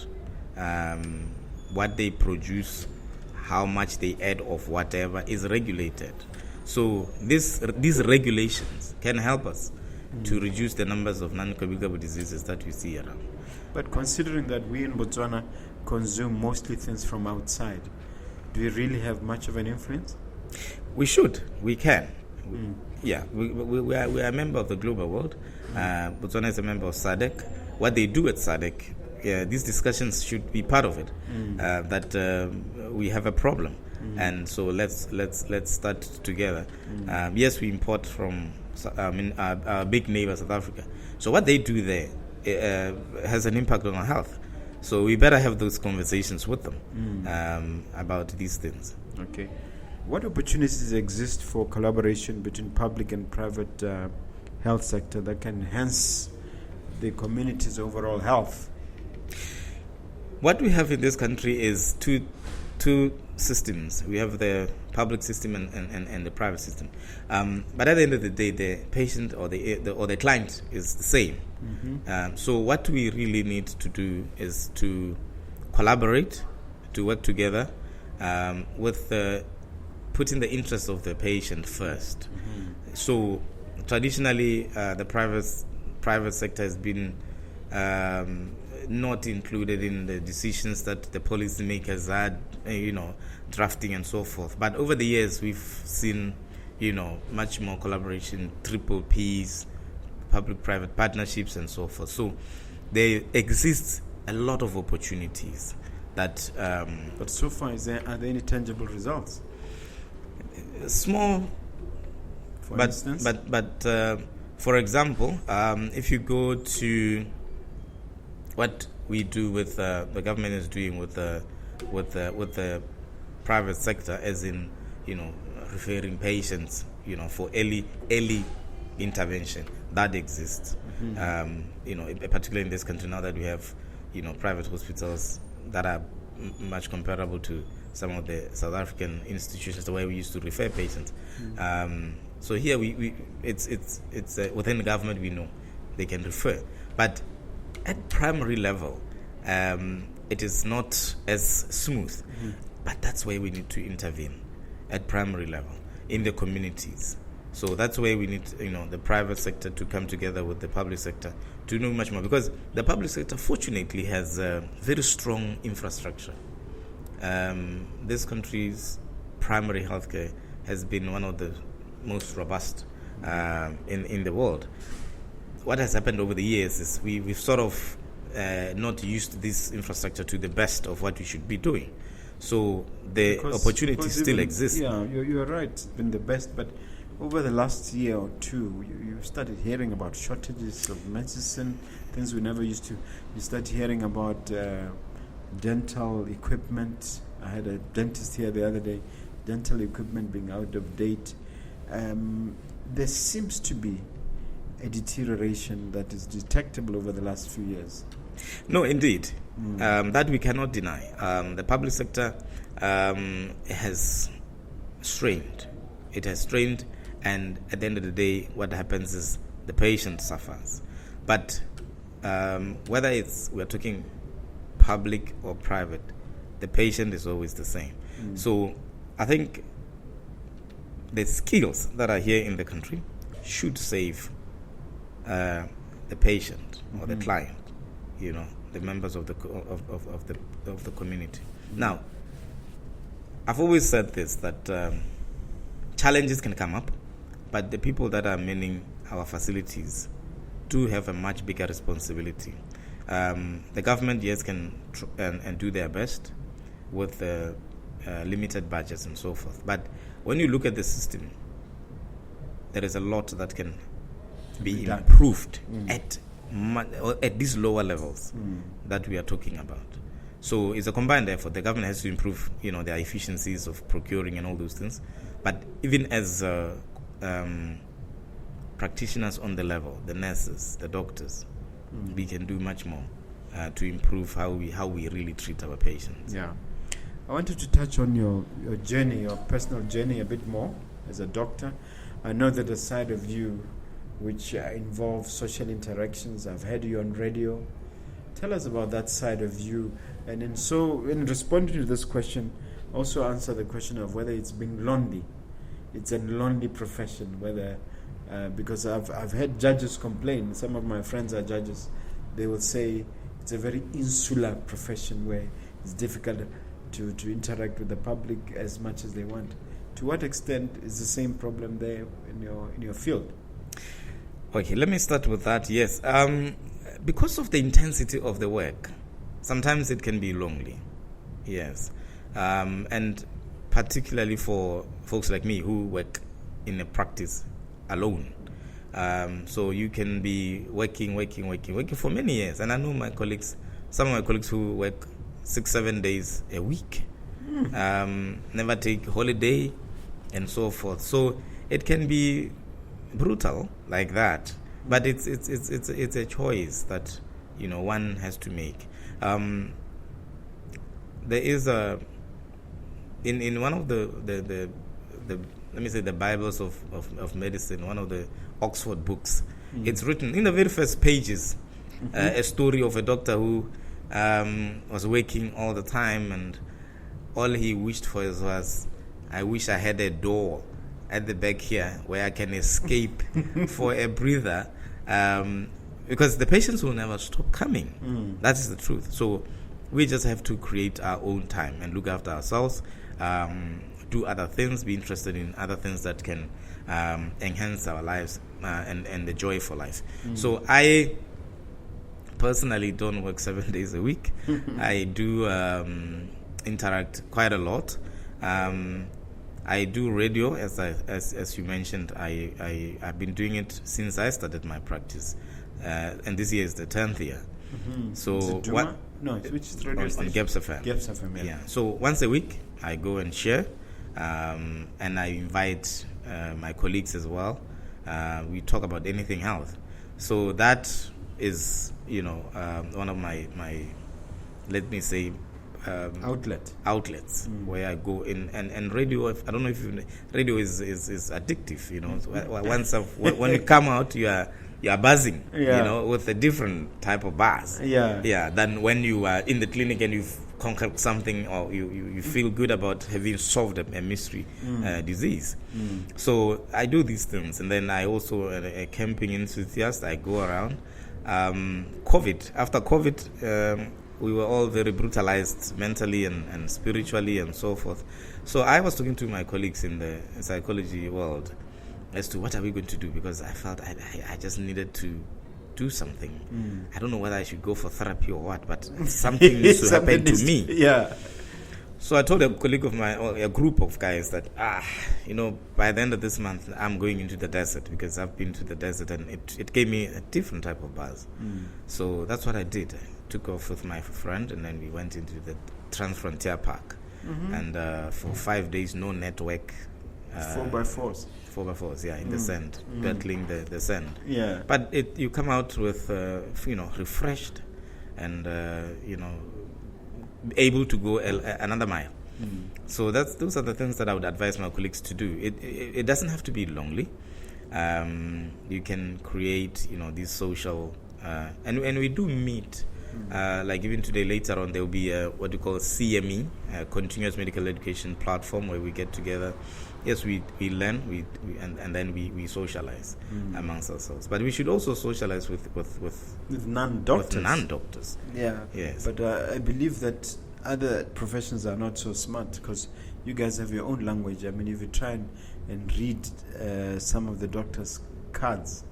Speaker 2: What they produce, how much they add of whatever is regulated. So these regulations can help us to reduce the numbers of non-communicable diseases that we see around.
Speaker 1: But considering that we in Botswana consume mostly things from outside, do we really have much of an influence?
Speaker 2: We should. We can. Yeah. We are a member of the global world. Botswana is a member of SADC. What they do at SADC, these discussions should be part of it. That we have a problem and so let's start together. Yes, we import from our big neighbor South Africa. So what they do there has an impact on our health. So we better have those conversations with them about these things.
Speaker 1: Okay. What opportunities exist for collaboration between public and private health sector that can enhance the community's overall health?
Speaker 2: What we have in this country is two systems. We have the public system and the private system. But at the end of the day, the patient or the client is the same. So what we really need to do is to collaborate, to work together with putting the interests of the patient first. So traditionally, the private sector has been not included in the decisions that the policymakers had, drafting and so forth. But over the years, we've seen, much more collaboration, triple Ps, public-private partnerships, and so forth. So there exists a lot of opportunities that.
Speaker 1: But so far, are there any tangible results?
Speaker 2: Small,
Speaker 1: for instance?
Speaker 2: But for example, if you go to what we do with the government is doing with the private sector, as in referring patients for early intervention, that exists. Particularly in this country now that we have private hospitals that are much comparable to some of the South African institutions, the way we used to refer patients. So here it's within the government we know they can refer, but at primary level it is not as smooth. But that's where we need to intervene at primary level in the communities. So that's where we need the private sector to come together with the public sector to know much more, because the public sector fortunately has a very strong infrastructure. This country's primary healthcare has been one of the most robust in the world. What has happened over the years is we've sort of not used this infrastructure to the best of what we should be doing. So the opportunity still exists.
Speaker 1: Yeah, you're right. It's been the best, but over the last year or two, you started hearing about shortages of medicine, things we never used to. You started hearing about dental equipment. I had a dentist here the other day, dental equipment being out of date. There seems to be a deterioration that is detectable over the last few years.
Speaker 2: No, indeed. That we cannot deny. The public sector has strained. It has strained, and at the end of the day, what happens is the patient suffers. But whether we're talking public or private, the patient is always the same. So I think the skills that are here in the country should save the patient or the client, the members of the community. Now, I've always said this, that challenges can come up, but the people that are manning our facilities do have a much bigger responsibility. The government, yes, can and do their best with limited budgets and so forth. But when you look at the system, there is a lot that can be improved at these lower levels that we are talking about. So it's a combined effort. The government has to improve, their efficiencies of procuring and all those things. But even as practitioners on the level, the nurses, the doctors, we can do much more to improve how we really treat our patients.
Speaker 1: Yeah. I wanted to touch on your journey, your personal journey a bit more as a doctor. I know that the side of you which involves social interactions, I've heard you on radio. Tell us about that side of you. And in responding to this question, also answer the question of whether it's being lonely. It's a lonely profession, whether because I've heard judges complain. Some of my friends are judges. They will say it's a very insular profession where it's difficult to interact with the public as much as they want. To what extent is the same problem there in your field?
Speaker 2: Okay, let me start with that. Yes, because of the intensity of the work, sometimes it can be lonely. Yes, and particularly for folks like me who work in a practice alone. So you can be working for many years. And I know some of my colleagues who work 6-7 days a week, never take holiday and so forth. So it can be brutal like that, but it's a choice that one has to make. There is in one of the let me say the Bibles of medicine, one of the Oxford books, it's written in the very first pages, a story of a doctor who was working all the time, and all he wished for was, I wish I had a door at the back here where I can escape for a breather, because the patients will never stop coming. That is the truth. So we just have to create our own time and look after ourselves, do other things, be interested in other things that can enhance our lives and the joy for life. So I personally don't work 7 days a week. I do interact quite a lot. I do radio, as you mentioned. I've been doing it since I started my practice, and this year is the 10th year. So
Speaker 1: what? No, which is radio station?
Speaker 2: On Gaps FM.
Speaker 1: Gaps FM, yeah.
Speaker 2: So once a week, I go and share, and I invite my colleagues as well. We talk about anything health. So that is, one of my let me say, outlets where I go in, and radio. I don't know if radio is addictive. Once when you come out, you are buzzing. With a different type of buzz. Than when you are in the clinic and you've conquered something, or you feel good about having solved a mystery disease. So I do these things, and then I also a camping enthusiast. I go around. After COVID. We were all very brutalized mentally and spiritually and so forth. So I was talking to my colleagues in the psychology world as to what are we going to do, because I felt I just needed to do something. I don't know whether I should go for therapy or what, but something needs to happen to me.
Speaker 1: Yeah.
Speaker 2: So I told a colleague of mine, or a group of guys, that by the end of this month I'm going into the desert, because I've been to the desert and it gave me a different type of buzz. So that's what I did. I took off with my friend, and then we went into the Transfrontier Park, and for 5 days, no network.
Speaker 1: 4x4s.
Speaker 2: 4x4s, yeah, in the sand, battling the sand.
Speaker 1: Yeah.
Speaker 2: But you come out with, refreshed and, able to go another mile. So those are the things that I would advise my colleagues to do. It doesn't have to be lonely. You can create, these social, and we do meet. Like even today, later on, there will be what we call CME, Continuous Medical Education Platform, where we get together. Yes, we learn, and then we socialize amongst ourselves. But we should also socialize with non-doctors. With non-doctors.
Speaker 1: Yeah.
Speaker 2: Yes.
Speaker 1: But I believe that other professions are not so smart, because you guys have your own language. I mean, if you try and read some of the doctors' cards,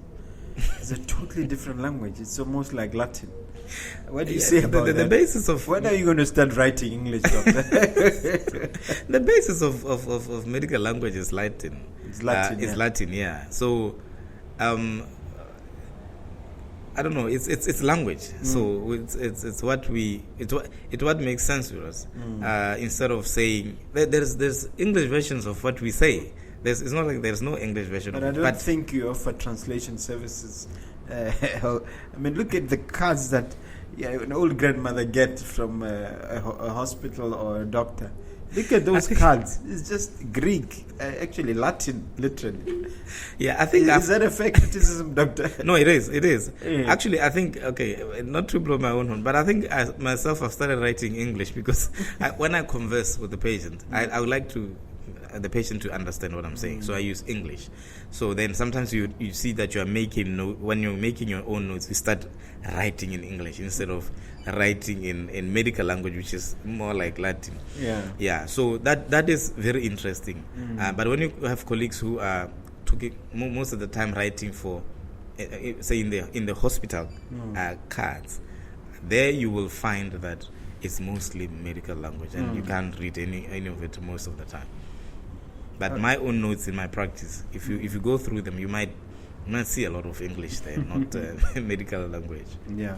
Speaker 1: it's a totally different language. It's almost like Latin. What do you say about
Speaker 2: the basis of...
Speaker 1: When are you going to start writing English, doctor?
Speaker 2: The basis of medical language is Latin.
Speaker 1: It's Latin,
Speaker 2: It's Latin, yeah. So, I don't know. It's language. So it's what makes sense to us. Instead of saying there's English versions of what we say. It's not like there's no English version.
Speaker 1: But I don't think you offer translation services. I mean, look at the cards that an old grandmother gets from a hospital or a doctor. Look at those cards. It's just Greek, actually Latin, literally.
Speaker 2: Yeah, I think...
Speaker 1: Is that a fair criticism, doctor?
Speaker 2: No, it is.
Speaker 1: Yeah.
Speaker 2: Actually, I think, not to blow my own horn, but I think myself I've started writing English, because when I converse with the patient, I would like the patient to understand what I'm saying. So I use English. So then sometimes you see that you are when you're making your own notes, you start writing in English instead of writing in medical language, which is more like Latin. Yeah. So that is very interesting. But when you have colleagues who are most of the time writing for, say in the hospital cards, there you will find that is mostly medical language, and you can't read any of it most of the time. But my own notes in my practice, if you go through them, you might see a lot of English there, not medical language.
Speaker 1: Yeah.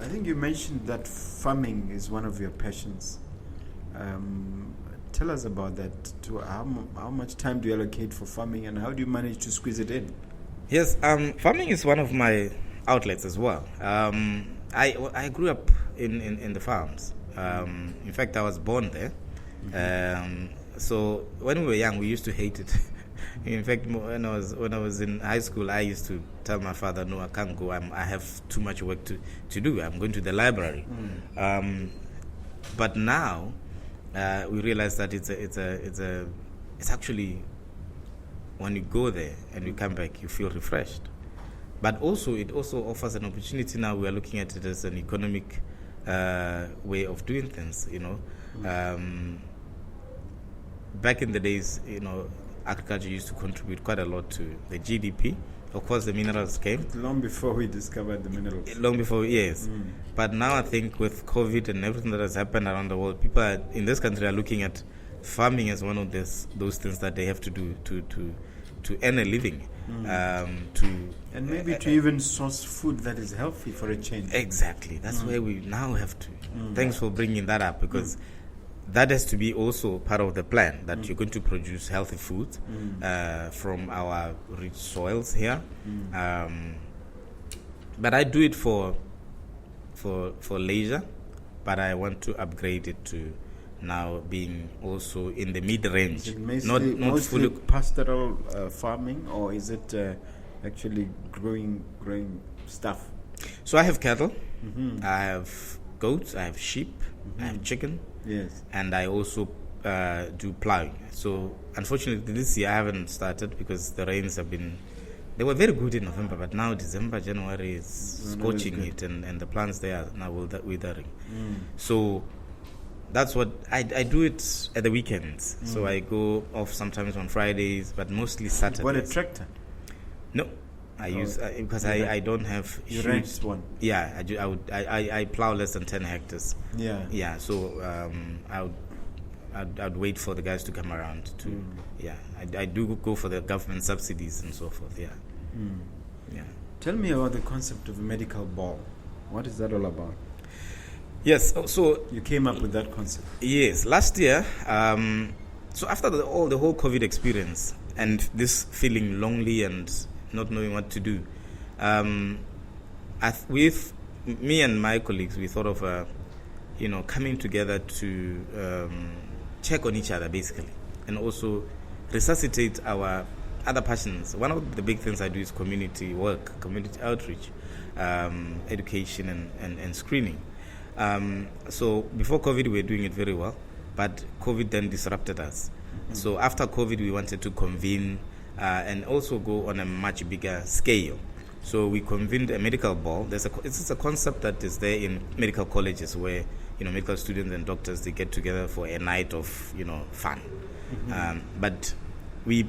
Speaker 1: I think you mentioned that farming is one of your passions. Tell us about that. How much time do you allocate for farming, and how do you manage to squeeze it in?
Speaker 2: Yes, farming is one of my outlets as well. I grew up in the farms. In fact, I was born there. So when we were young, we used to hate it. In fact, when I was in high school, I used to tell my father, "No, I can't go. I have too much work to do. I'm going to the library." But now we realize that it's actually, when you go there and you come back, you feel refreshed. But also, it also offers an opportunity. Now we are looking at it as an economic way of doing things. Back in the days, agriculture used to contribute quite a lot to the GDP. Of course, the minerals came.
Speaker 1: Long before we discovered the minerals.
Speaker 2: Long before, yes. But now I think with COVID and everything that has happened around the world, people in this country are looking at farming as one of those things that they have to do to earn a living.
Speaker 1: And maybe to even source food that is healthy for a change.
Speaker 2: Exactly. That's where we now have to. Thanks for bringing that up, because that has to be also part of the plan, that you're going to produce healthy food from our rich soils here. But I do it for leisure, but I want to upgrade it to now being also in the mid-range.
Speaker 1: Not fully pastoral farming, or is it actually growing stuff?
Speaker 2: So I have cattle, I have goats, I have sheep, I have chicken.
Speaker 1: Yes.
Speaker 2: And I also do plowing. So unfortunately this year I haven't started because the rains they were very good in November, but now December, January is scorching it, and the plants there are now withering. So that's what I do it at the weekends. So I go off sometimes on Fridays, but mostly Saturdays.
Speaker 1: What, a tractor?
Speaker 2: No. I use because I don't have.
Speaker 1: You rent one?
Speaker 2: Yeah, I do. I plow less than 10 hectares.
Speaker 1: Yeah.
Speaker 2: So I'd wait for the guys to come around to. Yeah, I do go for the government subsidies and so forth. Yeah. Yeah.
Speaker 1: Tell me about the concept of a medical ball. What is that all about?
Speaker 2: Yes. So
Speaker 1: you came up with that concept.
Speaker 2: Yes, last year. So after the whole COVID experience and this feeling lonely and not knowing what to do, with me and my colleagues, we thought of coming together to check on each other basically, and also resuscitate our other passions. One of the big things I do is community work, community outreach, education and screening. So before COVID we were doing it very well, but COVID then disrupted us. So after COVID we wanted to convene and also go on a much bigger scale. So we convened a medical ball. It's a concept that is there in medical colleges where medical students and doctors, they get together for a night of fun. But we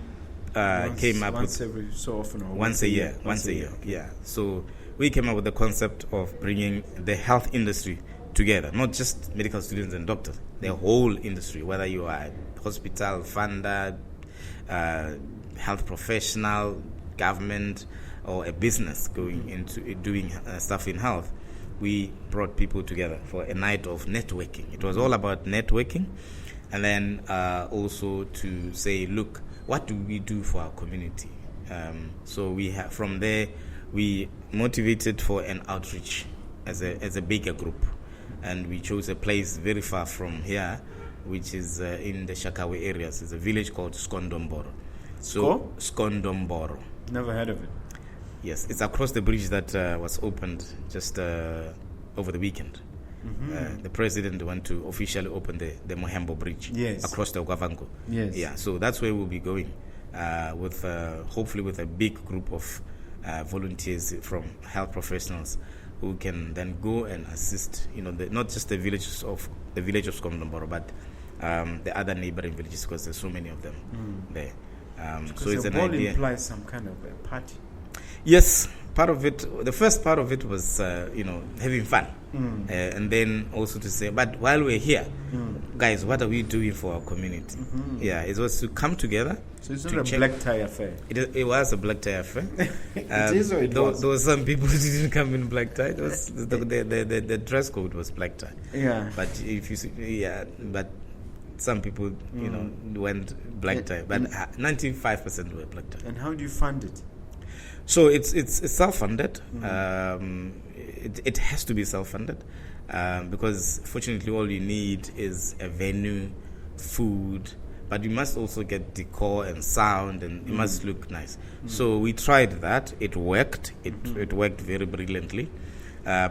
Speaker 2: came up
Speaker 1: once every so often, or
Speaker 2: once a year.
Speaker 1: Okay.
Speaker 2: Yeah. So we came up with the concept of bringing the health industry together, not just medical students and doctors, the whole industry, whether you are a hospital, funder, health professional, government, or a business going into doing stuff in health. We brought people together for a night of networking. It was all about networking, and then also to say, look, what do we do for our community? So we have, from there, we motivated for an outreach as a bigger group, and we chose a place very far from here, which is in the Shakawe areas. It's a village called Skondomboro. So Skondomboro.
Speaker 1: Never heard of it.
Speaker 2: Yes, it's across the bridge that was opened just over the weekend. The president went to officially open the Mohembo Bridge across the Okavango.
Speaker 1: Yes.
Speaker 2: Yeah, so that's where we'll be going with hopefully with a big group of volunteers from health professionals who can then go and assist, not just the village of Skondomboro, but the other neighboring villages, because there's so many of them there. So it's
Speaker 1: a
Speaker 2: an
Speaker 1: ball
Speaker 2: idea.
Speaker 1: Implies some kind of a party.
Speaker 2: Yes, part of it, the first part of it was, having fun. And then also to say, but while we're here, guys, what are we doing for our community? Yeah, it was to come together.
Speaker 1: So it's not a black tie affair.
Speaker 2: It was a black tie affair.
Speaker 1: It is or it was?
Speaker 2: There were some people who didn't come in black tie. It was the dress code was black tie.
Speaker 1: Yeah.
Speaker 2: But if you see, but some people, went black tie. But 95% were black tie.
Speaker 1: And how do you fund it?
Speaker 2: So it's self-funded. It has to be self-funded because fortunately all you need is a venue, food, but you must also get decor and sound, and it must look nice. So we tried that. It worked. It worked very brilliantly.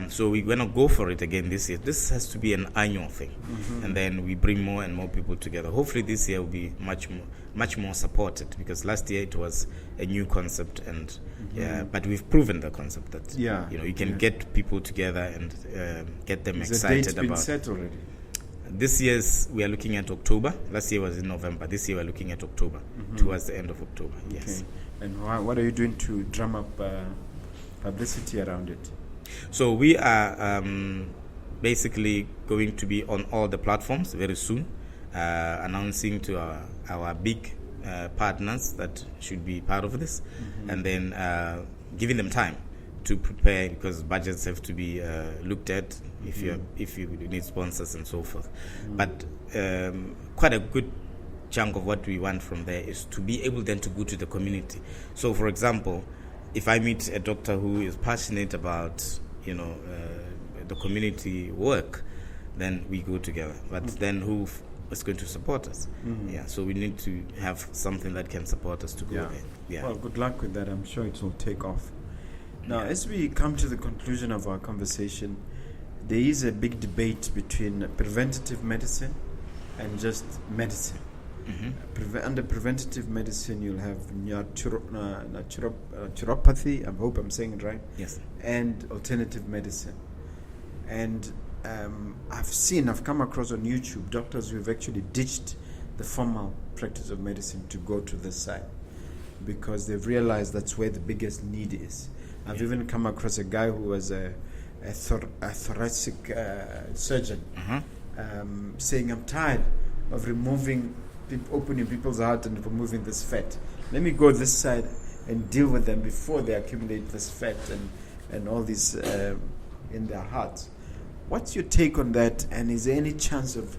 Speaker 2: So we're going to go for it again this year. This has to be an annual thing. And then we bring more and more people together. Hopefully this year will be much more supported, because last year it was a new concept, and but we've proven the concept that you can get people together and get them excited
Speaker 1: the date's been set already?
Speaker 2: This year's we are looking at October. Last year was in November. This year we're looking at October, towards the end of October. Yes.
Speaker 1: And what are you doing to drum up publicity around it?
Speaker 2: So we are basically going to be on all the platforms very soon, announcing to our big partners that should be part of this, and then giving them time to prepare, because budgets have to be looked at if you need sponsors and so forth. But quite a good chunk of what we want from there is to be able then to go to the community. So, for example, if I meet a doctor who is passionate about the community work, then we go together. But then who is going to support us? So we need to have something that can support us to go there.
Speaker 1: Well, good luck with that. I'm sure it will take off. Now, as we come to the conclusion of our conversation, there is a big debate between preventative medicine and just medicine. Under preventative medicine, you'll have naturopathy, I hope I'm saying it right.
Speaker 2: Yes.
Speaker 1: And alternative medicine. And I've come across on YouTube doctors who have actually ditched the formal practice of medicine to go to this side, because they've realized that's where the biggest need is. I've even come across a guy who was a thoracic surgeon saying, I'm tired of opening people's heart and removing this fat. Let me go this side and deal with them before they accumulate this fat and all this in their hearts. What's your take on that? And is there any chance of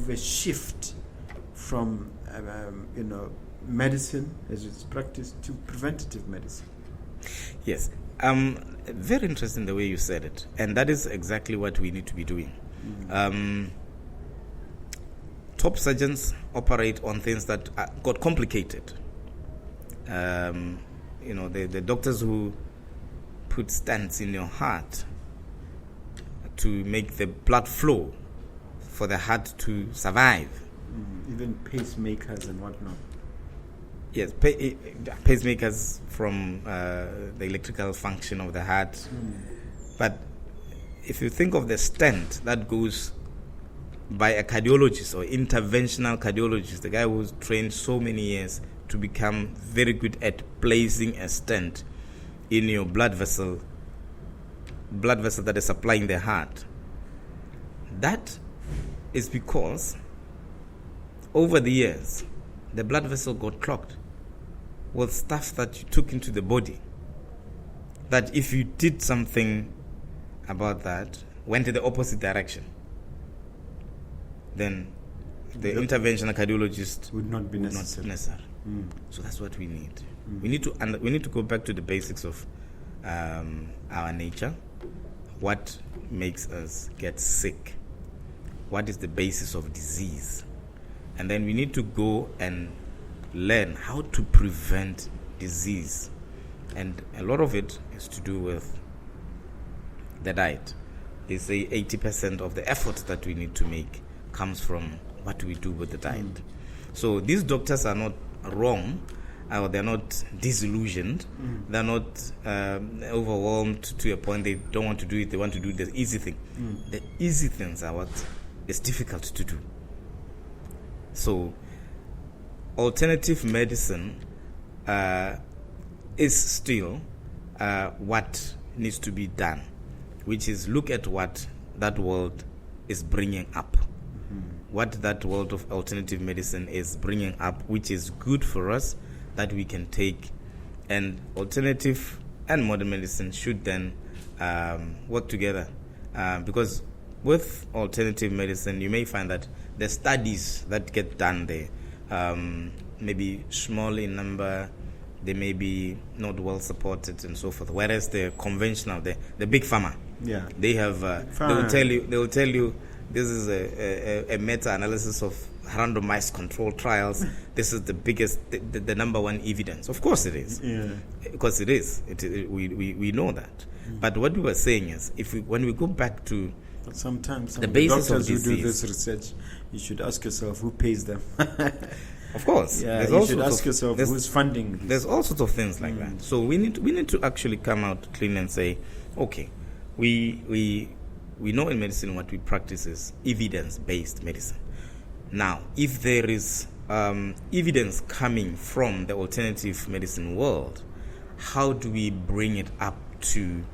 Speaker 1: a shift from medicine as it's practiced to preventative medicine?
Speaker 2: Yes. Very interesting the way you said it. And that is exactly what we need to be doing. Top surgeons operate on things that got complicated. The doctors who put stents in your heart to make the blood flow for the heart to survive.
Speaker 1: Even pacemakers and whatnot.
Speaker 2: Yes, pacemakers from the electrical function of the heart. But if you think of the stent that goes by a cardiologist or interventional cardiologist, the guy who's trained so many years to become very good at placing a stent in your blood vessel that is supplying the heart. That is because over the years, the blood vessel got clogged with stuff that you took into the body, that if you did something about that, went in the opposite direction, then the interventional cardiologist
Speaker 1: would not be necessary.
Speaker 2: So that's what we need. We need to go back to the basics of our nature. What makes us get sick? What is the basis of disease? And then we need to go and learn how to prevent disease. And a lot of it is to do with the diet. They say 80% of the effort that we need to make comes from what we do with the diet. So these doctors are not wrong, or they're not disillusioned. They're not overwhelmed to a point they don't want to do it. They want to do the easy thing. The easy things are what is difficult to do. So alternative medicine is still what needs to be done, which is look at what that world is bringing up, what that world of alternative medicine is bringing up, which is good for us, that we can take. And alternative and modern medicine should then work together. Because with alternative medicine, you may find that the studies that get done there may be small in number, they may be not well supported and so forth. Whereas the conventional, the big pharma, they have they will tell you this is a meta-analysis of randomized controlled trials. This is the biggest, the number one evidence. Of course it is, because it is. We know that. But what we were saying is, when we go back to
Speaker 1: sometimes
Speaker 2: the basis of
Speaker 1: doctors
Speaker 2: disease,
Speaker 1: who do this research, you should ask yourself who pays them.
Speaker 2: Of course,
Speaker 1: you should ask yourself who's funding this.
Speaker 2: There's all sorts of things like that. So we need to actually come out clean and say, okay, we know in medicine what we practice is evidence-based medicine. Now, if there is evidence coming from the alternative medicine world, how do we bring it up to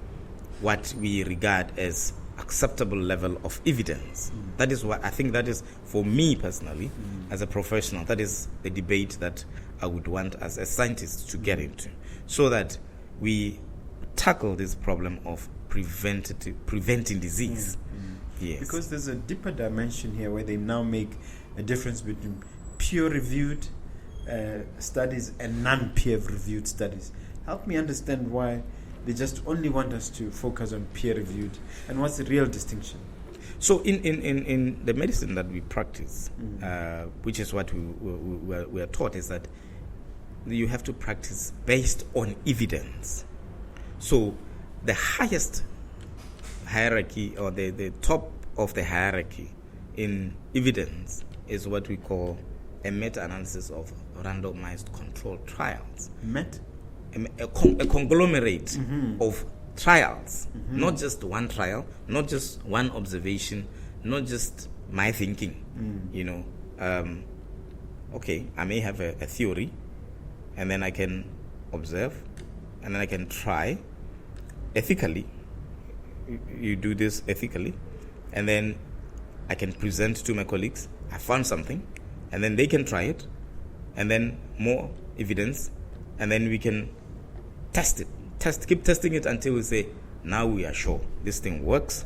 Speaker 2: what we regard as acceptable level of evidence? That is what I think, that is, for me personally, as a professional, that is the debate that I would want as a scientist to get into, so that we tackle this problem of preventing disease. Yes.
Speaker 1: Because there's a deeper dimension here where they now make a difference between peer-reviewed studies and non-peer-reviewed studies. Help me understand why they just only want us to focus on peer-reviewed, and what's the real distinction?
Speaker 2: So in the medicine that we practice, which is what we are taught, is that you have to practice based on evidence. So the highest hierarchy, or the top of the hierarchy in evidence, is what we call a meta-analysis of randomized controlled trials. A conglomerate of trials, not just one trial, not just one observation, not just my thinking. Okay, I may have a theory, and then I can observe, and then I can try ethically. You do this ethically, and then I can present to my colleagues, I found something, and then they can try it, and then more evidence, and then we can keep testing it until we say, now we are sure this thing works.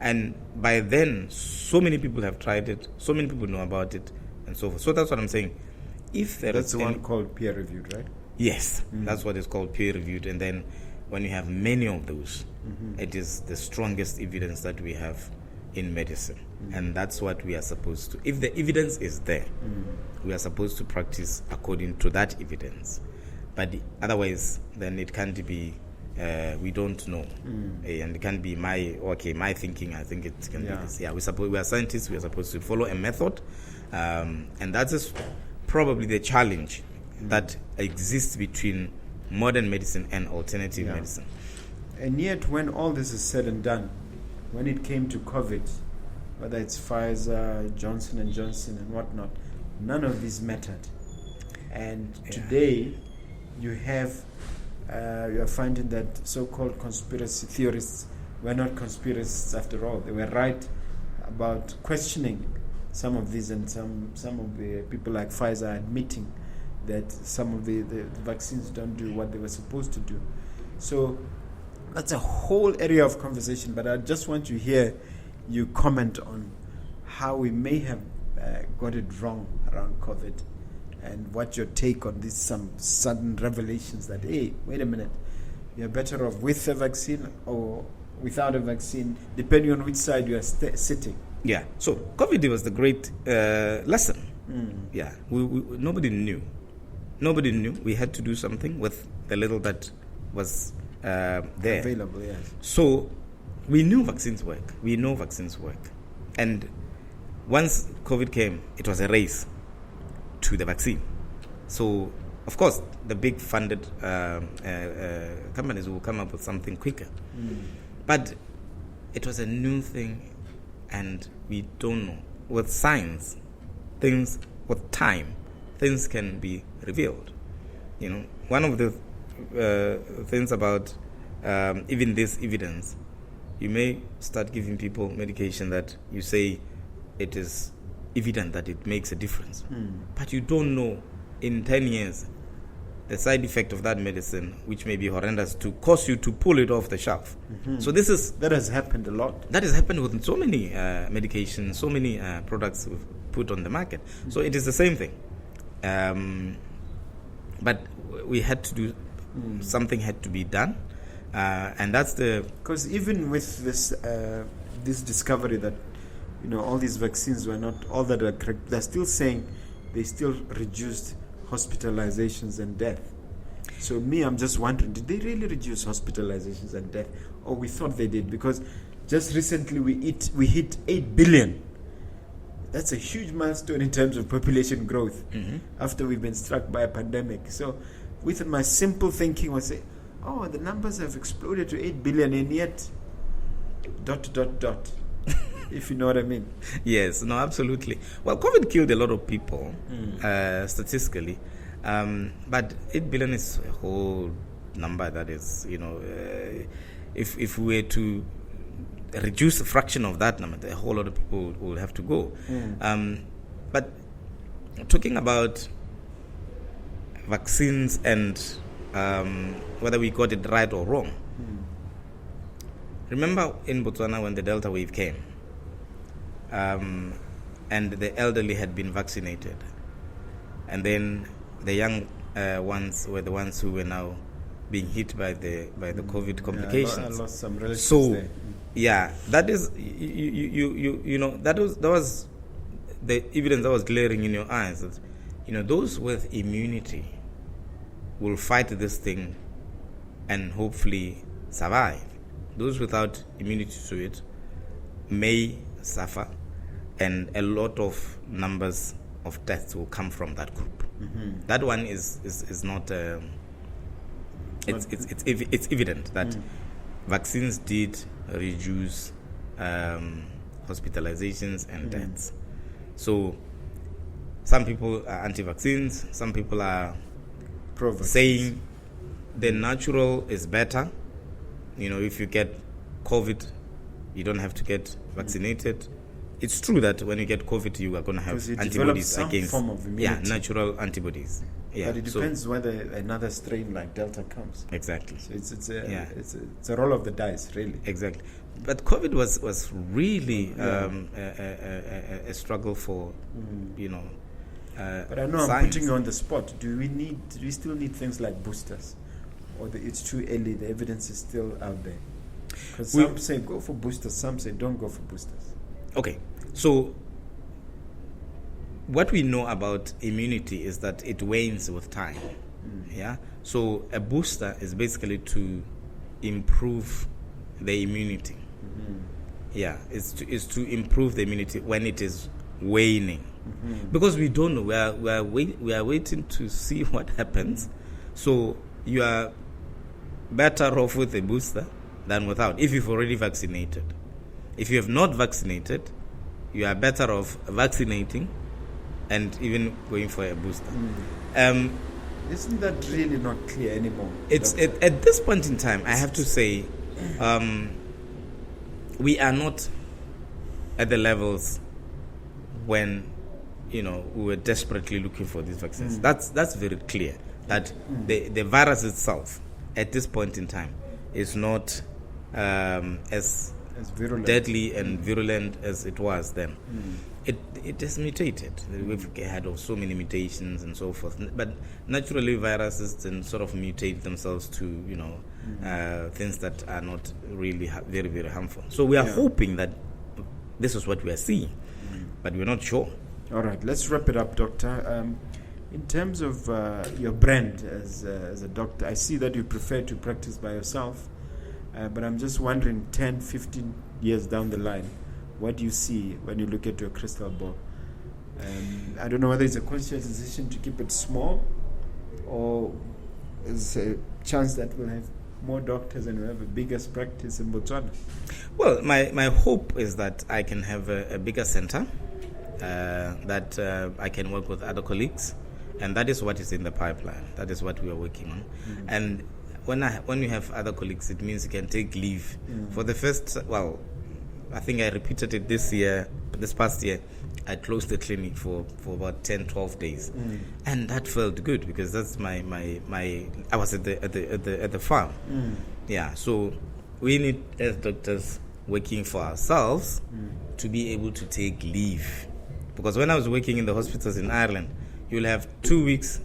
Speaker 2: And by then, so many people have tried it, so many people know about it, and so forth. So that's what I'm saying. If there
Speaker 1: that's
Speaker 2: is
Speaker 1: the one called peer-reviewed, right?
Speaker 2: Yes, that's what is called peer-reviewed. And then when you have many of those, it is the strongest evidence that we have in medicine. And that's what we are supposed to. If the evidence is there, we are supposed to practice according to that evidence. But otherwise, then it can't be, we don't know. And it can't be my thinking, I think it can be this. Yeah, we are scientists, we are supposed to follow a method. And that is probably the challenge that exists between modern medicine and alternative medicine.
Speaker 1: And yet, when all this is said and done, when it came to COVID, whether it's Pfizer, Johnson & Johnson and whatnot, none of these mattered. And today, you are finding that so-called conspiracy theorists were not conspiracists after all. They were right about questioning some of these, and some of the people like Pfizer admitting that some of the vaccines don't do what they were supposed to do. So that's a whole area of conversation, but I just want to hear you comment on how we may have got it wrong around COVID, and what your take on these some sudden revelations that, hey, wait a minute, you're better off with a vaccine or without a vaccine, depending on which side you are sitting.
Speaker 2: Yeah, so COVID was the great lesson. Yeah, nobody knew. Nobody knew. We had to do something with the little that was there.
Speaker 1: Available, yes.
Speaker 2: So we knew vaccines work. We know vaccines work. And once COVID came, it was a race to the vaccine. So, of course, the big funded companies will come up with something quicker. But it was a new thing, and we don't know. With science, with time, things can be revealed. One of the things about even this evidence, you may start giving people medication that you say it is evident that it makes a difference. But you don't know in 10 years the side effect of that medicine, which may be horrendous, to cause you to pull it off the shelf. So that has happened
Speaker 1: a lot.
Speaker 2: That has happened with so many medications, so many products we've put on the market. So it is the same thing. But we had to do something had to be done, and that's
Speaker 1: because even with this discovery that all these vaccines were not all that are correct, they're still saying they still reduced hospitalizations and death. So I'm just wondering, did they really reduce hospitalizations and death, or we thought they did? Because just recently we hit 8 billion. That's a huge milestone in terms of population growth after we've been struck by a pandemic. So with my simple thinking was say, the numbers have exploded to 8 billion, and yet ... if you know what I mean.
Speaker 2: Yes, no, absolutely. Well, COVID killed a lot of people, statistically. But 8 billion is a whole number that is, if we were to reduce a fraction of that number, a whole lot of people will have to go. But talking about vaccines and whether we got it right or wrong, remember in Botswana when the Delta wave came, and the elderly had been vaccinated, and then the young ones were the ones who were now being hit by the COVID complications.
Speaker 1: I lost some relatives
Speaker 2: so
Speaker 1: there.
Speaker 2: Yeah, that is that was the evidence that was glaring in your eyes, that those with immunity will fight this thing and hopefully survive. Those without immunity to it may suffer, and a lot of numbers of deaths will come from that group. That one is not. It's evident that vaccines did reduce hospitalizations and deaths. So some people are anti-vaccines. Some people are saying the natural is better. If you get COVID, you don't have to get vaccinated. It's true that when you get COVID, you are going to have antibodies against
Speaker 1: form of immunity.
Speaker 2: Natural antibodies. Yeah,
Speaker 1: but it depends whether another strain like Delta comes.
Speaker 2: Exactly.
Speaker 1: So it's a roll of the dice, really.
Speaker 2: Exactly. But COVID was really a struggle for
Speaker 1: but I know
Speaker 2: science.
Speaker 1: I'm putting you on the spot. Do we still need things like boosters, or it's too early? The evidence is still out there. Because some say go for boosters, some say don't go for boosters.
Speaker 2: Okay, so what we know about immunity is that it wanes with time. Yeah. So a booster is basically to improve the immunity. Yeah, it's to improve the immunity when it is waning. Because we don't know. We are waiting to see what happens. So you are better off with a booster than without, if you've already vaccinated. If you have not vaccinated, you are better off vaccinating and even going for a booster.
Speaker 1: Isn't that really not clear anymore?
Speaker 2: It's at this point in time, I have to say, we are not at the levels when we were desperately looking for these vaccines. That's very clear. That the virus itself at this point in time is not as virulent. Deadly and virulent as it was then. It has mutated. We've had so many mutations and so forth. But naturally, viruses then sort of mutate themselves to things that are not really very, very harmful. So we are hoping that this is what we are seeing, but we're not sure.
Speaker 1: All right, let's wrap it up, Doctor. In terms of your brand as a doctor, I see that you prefer to practice by yourself. But I'm just wondering, 10, 15 years down the line, what do you see when you look at your crystal ball? I don't know whether it's a conscious decision to keep it small, or is a chance that we'll have more doctors and we'll have a bigger practice in Botswana.
Speaker 2: Well, my hope is that I can have a bigger center, that I can work with other colleagues, And that is what is in the pipeline. That is what we are working on. And when you have other colleagues, it means you can take leave. For the first, I think I repeated it this past year, I closed the clinic for about 10, 12 days. And that felt good because that's my I was at the farm. Yeah, so we need, as doctors working for ourselves, to be able to take leave. Because when I was working in the hospitals in Ireland, you'll have 2 weeks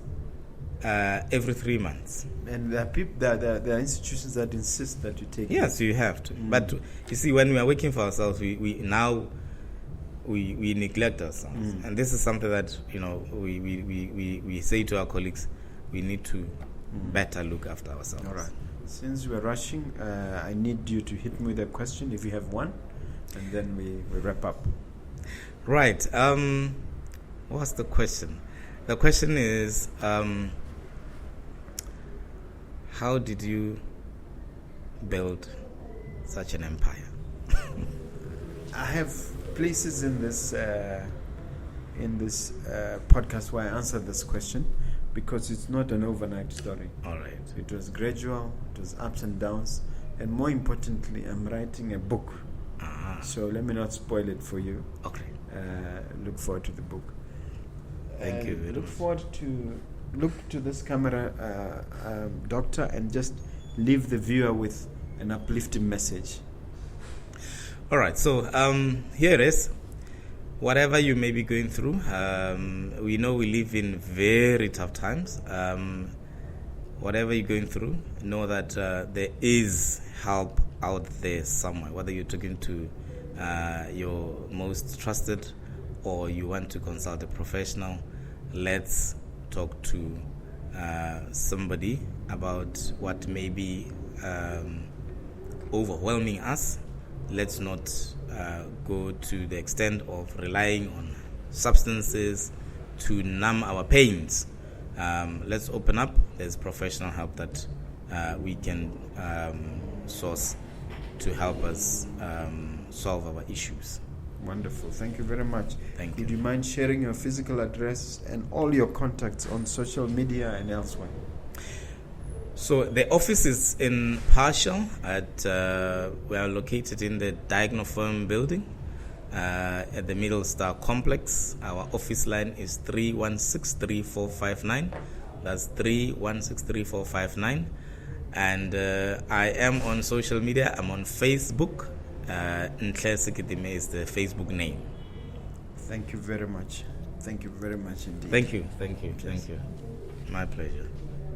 Speaker 2: every 3 months.
Speaker 1: And there are institutions that insist that you take leave.
Speaker 2: Yes, you have to. But you see, when we are working for ourselves, we neglect ourselves. And this is something that, we say to our colleagues, we need to better look after ourselves.
Speaker 1: All right. Since we're rushing, I need you to hit me with a question if you have one, and then we wrap up.
Speaker 2: Right. What's the question? The question is, how did you build such an empire?
Speaker 1: I have places in this podcast where I answer this question, because it's not an overnight story.
Speaker 2: All right.
Speaker 1: It was gradual, it was ups and downs, and more importantly, I'm writing a book. So let me not spoil it for you.
Speaker 2: Okay.
Speaker 1: Look forward to the book.
Speaker 2: Thank you very much.
Speaker 1: Look to this camera, doctor, and just leave the viewer with an uplifting message.
Speaker 2: All right. So here it is. Whatever you may be going through, we know we live in very tough times. Whatever you're going through, know that there is help out there somewhere. Whether you're talking to your most trusted or you want to consult a professional, let's talk to somebody about what may be overwhelming us. Let's not go to the extent of relying on substances to numb our pains. Let's open up. There's professional help that we can source to help us solve our issues.
Speaker 1: Wonderful. Thank you very much.
Speaker 2: Thank you.
Speaker 1: Would you mind sharing your physical address and all your contacts on social media and elsewhere?
Speaker 2: So the office is in Partial. We are located in the Diagonal Firm building at the Middle Star Complex. Our office line is 316-3459. That's 316-3459. And I am on social media. I'm on Facebook. Ntlhe Seketeme is the Facebook name.
Speaker 1: Thank you very much. Thank you very much indeed.
Speaker 2: Thank you. My pleasure.